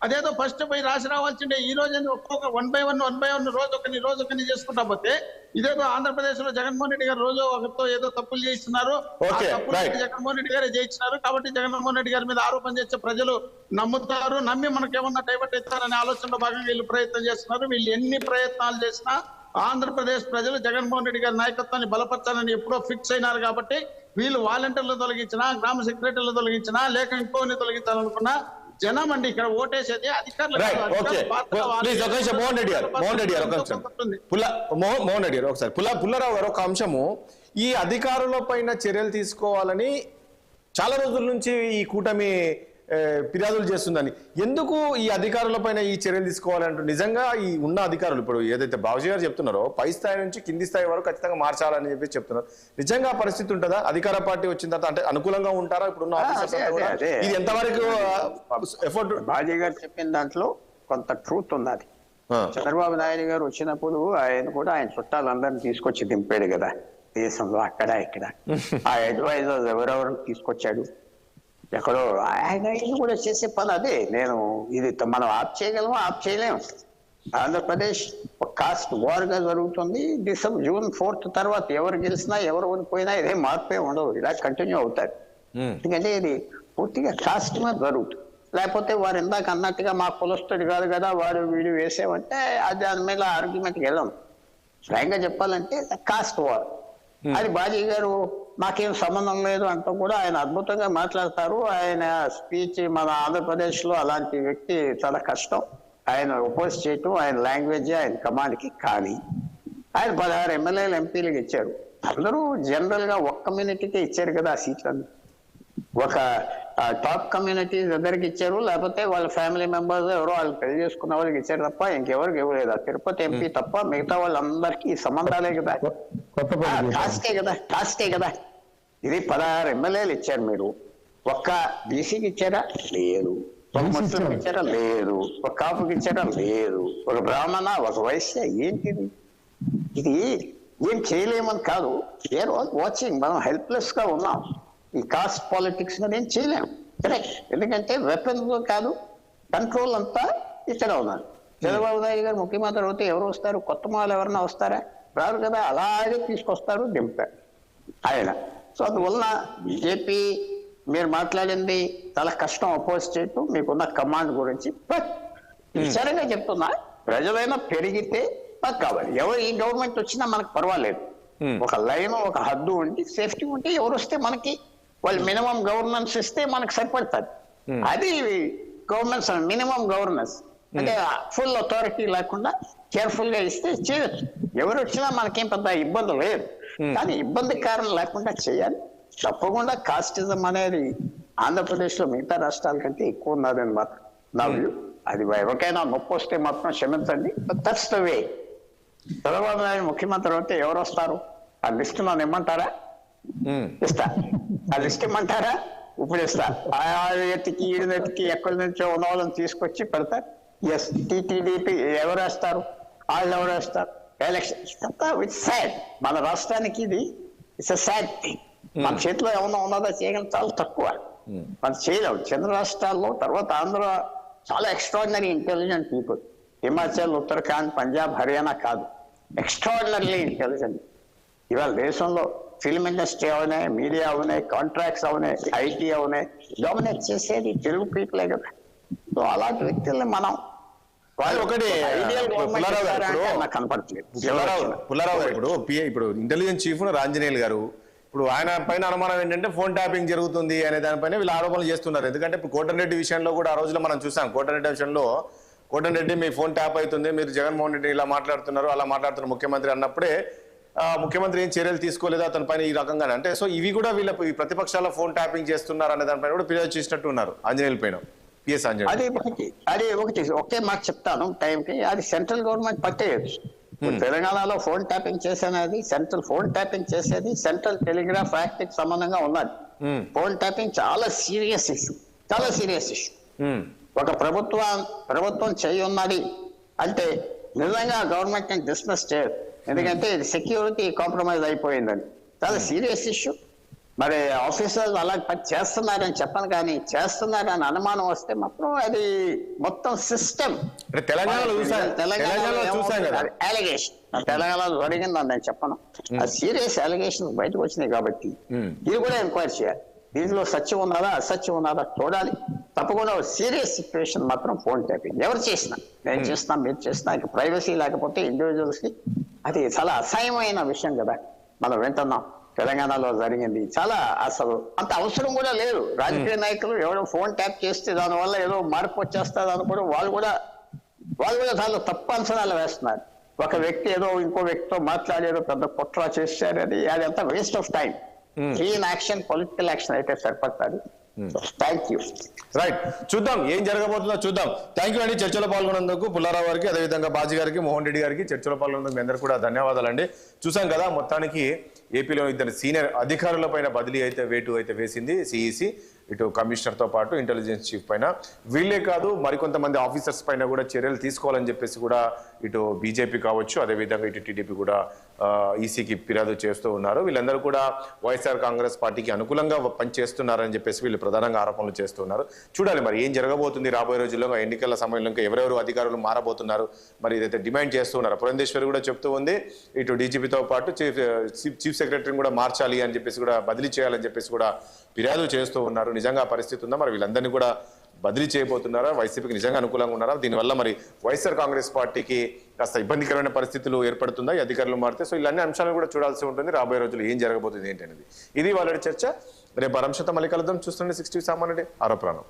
అదేదో ఫస్ట్ పోయి రాసి రావాల్సిందే. ఈ రోజు ఒక్కొక్క 1 by 1 రోజు ఒకని చేసుకుంటా పోతే ఇదేదో ఆంధ్రప్రదేశ్ లో జగన్మోహన్ రెడ్డి గారు రోజు ఒకరితో ఏదో తప్పులు చేయిస్తున్నారు. జగన్మోహన్ రెడ్డి గారే చేయించినారు కాబట్టి జగన్మోహన్ రెడ్డి గారి మీద ఆరోపణ చేసే ప్రజలు నమ్ముతారు, నమ్మి మనకేమన్నా డైవర్ట్ ఇస్తారనే ఆలోచనలో భాగంగా వీళ్ళు ప్రయత్నం చేస్తున్నారు. వీళ్ళు ఎన్ని ప్రయత్నాలు చేసినా ఆంధ్రప్రదేశ్ ప్రజలు జగన్మోహన్ రెడ్డి గారి నాయకత్వాన్ని బలపరచాలని ఎప్పుడో ఫిక్స్ అయినారు కాబట్టి వీళ్ళు వాలంటీర్లు తొలగించినా, గ్రామ సెక్రటరీలు తొలగించినా, లేక ఇంకోని తొలగించాలనుకున్నా జనం అండి ఇక్కడ ఓటేసేది అధికారులు. పుల్లారావు గారు ఒక అంశము, ఈ అధికారుల పైన చర్యలు తీసుకోవాలని చాలా రోజుల నుంచి ఈ కూటమి ఫిర్యాదులు చేస్తుందని, ఎందుకు ఈ అధికారుల పైన ఈ చర్యలు తీసుకోవాలంటూ నిజంగా ఈ ఉన్న అధికారులు ఇప్పుడు ఏదైతే బాబుజీ గారు చెప్తున్నారో పై స్థాయి నుంచి కింది స్థాయి వరకు ఖచ్చితంగా మార్చాలని చెప్పి చెప్తున్నారు. నిజంగా పరిస్థితి ఉంటుందా? అధికార పార్టీ వచ్చిన తర్వాత అంటే అనుకూలంగా ఉంటారా ఇప్పుడున్న ఆఫీసర్స్? ఇది ఎంతవరకు ఎఫర్ట్? బాజీ గారు చెప్పిన దాంట్లో కొంత ట్రూత్ ఉన్నది. చంద్రబాబు నాయుడు గారు వచ్చినప్పుడు ఆయన కూడా ఆయన చుట్టాలందరినీ తీసుకొచ్చి దింపాడు కదా దేశంలో, అక్కడ ఇక్కడ ఆ అడ్వైజర్స్ ఎవరెవరు తీసుకొచ్చాడు. ఎక్కడో ఆయన ఇది కూడా చేసే పని అదే. నేను ఇది మనం ఆప్ చేయగలమో ఆప్ చేయలేము. ఆంధ్రప్రదేశ్ ఒక కాస్ట్ వార్ గా జరుగుతుంది. జూన్ 4th తర్వాత ఎవరు గెలిచినా ఎవరు ఓడిపోయినా ఇదే మార్పే ఉండవు, ఇలా కంటిన్యూ అవుతారు. ఎందుకంటే ఇది పూర్తిగా కాస్ట్ మీద జరుగుతుంది. లేకపోతే వారు ఇందాక అన్నట్టుగా మా కులస్తుడు కాదు కదా వాడు వీడు వేసేవంటే అది దాని మీద ఆర్గ్యుమెంట్కి వెళ్ళాం. ఫ్రాంక్ గా చెప్పాలంటే కాస్ట్ వార్. అది బాజీ గారు మాకేం సంబంధం లేదు అంటూ కూడా ఆయన అద్భుతంగా మాట్లాడతారు. ఆయన స్పీచ్ మన ఆంధ్రప్రదేశ్ లో అలాంటి వ్యక్తి చాలా కష్టం. ఆయన ఒపోజ్ చేయటం ఆయన లాంగ్వేజ్ ఆయన కమాండ్కి. కానీ ఆయన 16 ఎమ్మెల్యేలు ఎంపీలకు ఇచ్చారు. అందరూ జనరల్ గా ఒక కమ్యూనిటీకే ఇచ్చారు కదా ఆ సీట్లను. ఒక టాప్ కమ్యూనిటీస్ అందరికి ఇచ్చారు, లేకపోతే వాళ్ళ ఫ్యామిలీ మెంబర్స్ ఎవరో వాళ్ళు పెళ్లి చేసుకున్న వాళ్ళకి ఇచ్చారు తప్ప ఇంకెవరికి ఇవ్వలేదు. తిరుపతి ఎంపీ తప్ప మిగతా వాళ్ళందరికీ సంబంధాలే కదా, కాస్టే కదా. ఇది 16 ఎమ్మెల్యేలు ఇచ్చారు. మీరు ఒక్క బీసీకి ఇచ్చారా? లేదు. ఒక ముస్లిం ఇచ్చారా? లేదు. ఒక కాపుకి ఇచ్చారా? లేదు. ఒక బ్రాహ్మణ, ఒక వైశ్య, ఏంటిది? ఇది ఏం చేయలేమని కాదు, వేర్ వాచింగ్. మనం హెల్ప్లెస్ గా ఉన్నాం. ఈ కాస్ట్ పాలిటిక్స్ ఏం చేయలేము. కరెక్ట్. ఎందుకంటే వెపన్స్ కాదు, కంట్రోల్ అంతా ఇక్కడ ఉన్నారు. చంద్రబాబు నాయుడు గారు ముఖ్యమంత్రి అవుతే ఎవరు వస్తారు? కొత్త వాళ్ళు ఎవరన్నా వస్తారా? రారు కదా. అలాగే తీసుకొస్తారు, దింపారు ఆయన. సో అందువలన బీజేపీ మీరు మాట్లాడింది చాలా కష్టం అపోజ్ చేయటం మీకున్న కమాండ్ గురించి. బట్ సరిగా చెప్తున్నా, ప్రజలైనా పెరిగితే మాకు కావాలి. ఎవరు ఈ గవర్నమెంట్ వచ్చినా మనకు పర్వాలేదు. ఒక లైన్ ఒక హద్దు ఉండి సేఫ్టీ ఉంటే ఎవరు వస్తే మనకి వాళ్ళు మినిమం గవర్నెన్స్ ఇస్తే మనకు సరిపడుతుంది. అది గవర్నెన్స్ మినిమం గవర్నెన్స్ అంటే ఫుల్ అథారిటీ లేకుండా కేర్ఫుల్ గా ఇస్తే చేయొచ్చు. ఎవరు వచ్చినా మనకేం పెద్ద ఇబ్బంది లేదు. కానీ ఇబ్బంది కారణం లేకుండా చేయాలి. తప్పకుండా కాస్టిజం అనేది ఆంధ్రప్రదేశ్ లో మిగతా రాష్ట్రాల కంటే ఎక్కువ ఉన్నదని మాత్రం నా వ్యూ. అది ఎవరికైనా నొప్పి వస్తే మాత్రం క్షమించండి. That's the way. Chandrababu Naidu ముఖ్యమంత్రి అయితే ఎవరు వస్తారు? ఆ లిస్ట్ నన్ను ఇమ్మంటారా? ఇస్తా. ఆ లిస్ట్ ఇమ్మంటారా? ఇప్పుడు ఇస్తా. ఆ ఎత్తికి ఈడినెత్తికి ఎక్కడి నుంచో ఉన్న వాళ్ళని తీసుకొచ్చి పెడతారు. ఎస్, టీటీడీపీ ఎవరు వేస్తారు? వాళ్ళు ఎవరు వేస్తారు? ఎలక్షన్. It's sad. మన రాష్ట్రానికి ఇది ఇట్స్ సాడ్ థింగ్. మన చేతిలో ఏమన్నా ఉన్నదో చేయగలం చాలా తక్కువ. మనం చేయలేము. చిన్న రాష్ట్రాల్లో తర్వాత ఆంధ్ర చాలా extraordinary intelligent people. Himachal, Uttarakhand, Punjab, Haryana కాదు, ఎక్స్ట్రాడినరీ ఇంటెలిజెంట్. ఇవాళ దేశంలో ఫిల్మ్ ఇండస్ట్రీ అవునాయి, మీడియా అవునాయి, కాంట్రాక్ట్స్ అవునాయి, ఐటీ అవునాయి, డామినేట్ చేసేది తెలుగు పీపులే కదా. సో అలాంటి వ్యక్తుల్ని మనం ఇప్పుడు ఇంటెలిజెన్స్ చీఫ్ రాంజనేయులు గారు, ఇప్పుడు ఆయన పైన అనుమానం ఏంటంటే ఫోన్ ట్యాపింగ్ జరుగుతుంది అనే దానిపైన వీళ్ళు ఆరోపణలు చేస్తున్నారు. ఎందుకంటే ఇప్పుడు కోటరెడ్డి విషయంలో కూడా ఆ రోజులో మనం చూసాం. కోటరెడ్డి విషయంలో కోటరెడ్డి మీ ఫోన్ ట్యాప్ అవుతుంది, మీరు జగన్మోహన్ రెడ్డి ఇలా మాట్లాడుతున్నారు, అలా మాట్లాడుతున్నారు ముఖ్యమంత్రి అన్నప్పుడే ముఖ్యమంత్రి ఏం చర్యలు తీసుకోలేదు అతని పైన ఈ రకంగానే. అంటే సో ఇవి కూడా వీళ్ళ ప్రతిపక్షాల ఫోన్ ట్యాపింగ్ చేస్తున్నారు అనే దానిపైన కూడా ఫిర్యాదు చేసినట్టు ఉన్నారు ఆంజనేయుల పైన. పిఎస్ ఆంజనేయులు అది ఒకటి ఒకే మాట చెప్తాను టైంకి. అది సెంట్రల్ గవర్నమెంట్ పట్టేయచ్చు. తెలంగాణలో ఫోన్ ట్యాపింగ్ చేసేది సెంట్రల్. ఫోన్ ట్యాపింగ్ చేసేది సెంట్రల్ టెలిగ్రాఫ్ యాక్ట్ కి సంబంధంగా ఉన్నది. ఫోన్ ట్యాపింగ్ చాలా సీరియస్ ఇష్యూ, చాలా సీరియస్ ఇష్యూ. ఒక ప్రభుత్వం చేయి ఉన్నది అంటే నిజంగా గవర్నమెంట్ డిస్మిస్ చేయదు. ఎందుకంటే ఇది సెక్యూరిటీ కాంప్రమైజ్ అయిపోయిందని. చాలా సీరియస్ ఇష్యూ. మరి ఆఫీసర్స్ అలా పని చేస్తున్నారని చెప్పను, కానీ చేస్తున్నారని అనుమానం వస్తే మాత్రం అది మొత్తం సిస్టమ్. తెలంగాణలో చూసాం కదా అలిగేషన్ తెలంగాణలో జరిగిందని నేను చెప్పను. ఆ సీరియస్ అలిగేషన్ బయటకు వచ్చినాయి కాబట్టి ఇది కూడా ఎంక్వైరీ చేయాలి. దీనిలో సత్యం ఉన్నదా అసత్యం ఉన్నదా చూడాలి. తప్పకుండా సీరియస్ సిచ్యువేషన్ మాత్రం ఫోన్ ట్యాపింగ్ ఎవరు చేసినా, నేను చేస్తున్నా మీరు చేస్తున్నా, ఇక ప్రైవసీ లేకపోతే ఇండివిజువల్స్ కి అది చాలా అసహ్యమైన విషయం కదా. మనం వింటున్నాం తెలంగాణలో జరిగింది, చాలా అసలు అంత అవసరం కూడా లేదు. రాజకీయ నాయకులు ఎవరో ఫోన్ ట్యాప్ చేస్తే దానివల్ల ఏదో మార్పు వచ్చేస్తుంది అనుకోవడం, వాళ్ళు కూడా చాలా తప్పు అంచనాలు వేస్తున్నారు. ఒక వ్యక్తి ఏదో ఇంకో వ్యక్తితో మాట్లాడేదో పెద్ద కుట్ర చేశారని, అది అంతా waste of time. Clean action, political action అయితే సరిపడుతుంది. Thank you. రైట్, చూద్దాం ఏం జరగబోతుందో చూద్దాం. థ్యాంక్ యూ అండి చర్చలో పాల్గొన్నందుకు పుల్లారావు గారికి, అదేవిధంగా బాజీ గారికి, మోహన్ రెడ్డి గారికి చర్చలో పాల్గొన్నందుకు మీ అందరూ కూడా ధన్యవాదాలండి. చూసాం కదా మొత్తానికి ఏపీలో ఇద్దరు సీనియర్ అధికారుల పైన బదిలీ అయితే వేటు అయితే వేసింది సిఈసి, ఇటు కమిషనర్తో పాటు ఇంటెలిజెన్స్ చీఫ్ పైన. వీళ్ళే కాదు మరికొంతమంది ఆఫీసర్స్ పైన కూడా చర్యలు తీసుకోవాలని చెప్పేసి కూడా ఇటు బీజేపీ కావచ్చు, అదేవిధంగా ఇటు టీడీపీ కూడా ఈసీకి ఫిర్యాదు చేస్తూ ఉన్నారు. వీళ్ళందరూ కూడా వైఎస్ఆర్ కాంగ్రెస్ పార్టీకి అనుకూలంగా పనిచేస్తున్నారని చెప్పేసి వీళ్ళు ప్రధానంగా ఆరోపణలు చేస్తున్నారు. చూడాలి మరి ఏం జరగబోతుంది రాబోయే రోజుల్లో, ఎన్నికల సమయంలో ఇంకా ఎవరెవరు అధికారులు మారబోతున్నారు, మరి ఇదైతే డిమాండ్ చేస్తున్నారు. పురంధేశ్వరి కూడా చెప్తూ ఉంది ఇటు డీజీపీతో పాటు చీఫ్ సెక్రటరీని కూడా మార్చాలి అని చెప్పేసి కూడా, బదిలీ చేయాలని చెప్పేసి కూడా ఫిర్యాదు చేస్తూ ఉన్నారు. నిజంగా పరిస్థితి ఉందా, మరి వీళ్ళందరినీ కూడా బదిలీ చేయబోతున్నారా, వైసీపీకి నిజంగా అనుకూలంగా ఉన్నారా, దీనివల్ల మరి వైఎస్ఆర్ కాంగ్రెస్ పార్టీకి కాస్త ఇబ్బందికరమైన పరిస్థితులు ఏర్పడుతుందా ఈ అధికారులు మారితే? సో ఇలాంటి అంశాలను కూడా చూడాల్సి ఉంటుంది. రాబోయే రోజులు ఏం జరగబోతుంది ఏంటి అనేది ఇది వాళ్ళ చర్చ. రేపు అంశంతో మళ్ళీ కలుద్దాం. చూస్తుండే 60 సామాన్యుడే ఆరో ప్రాణం.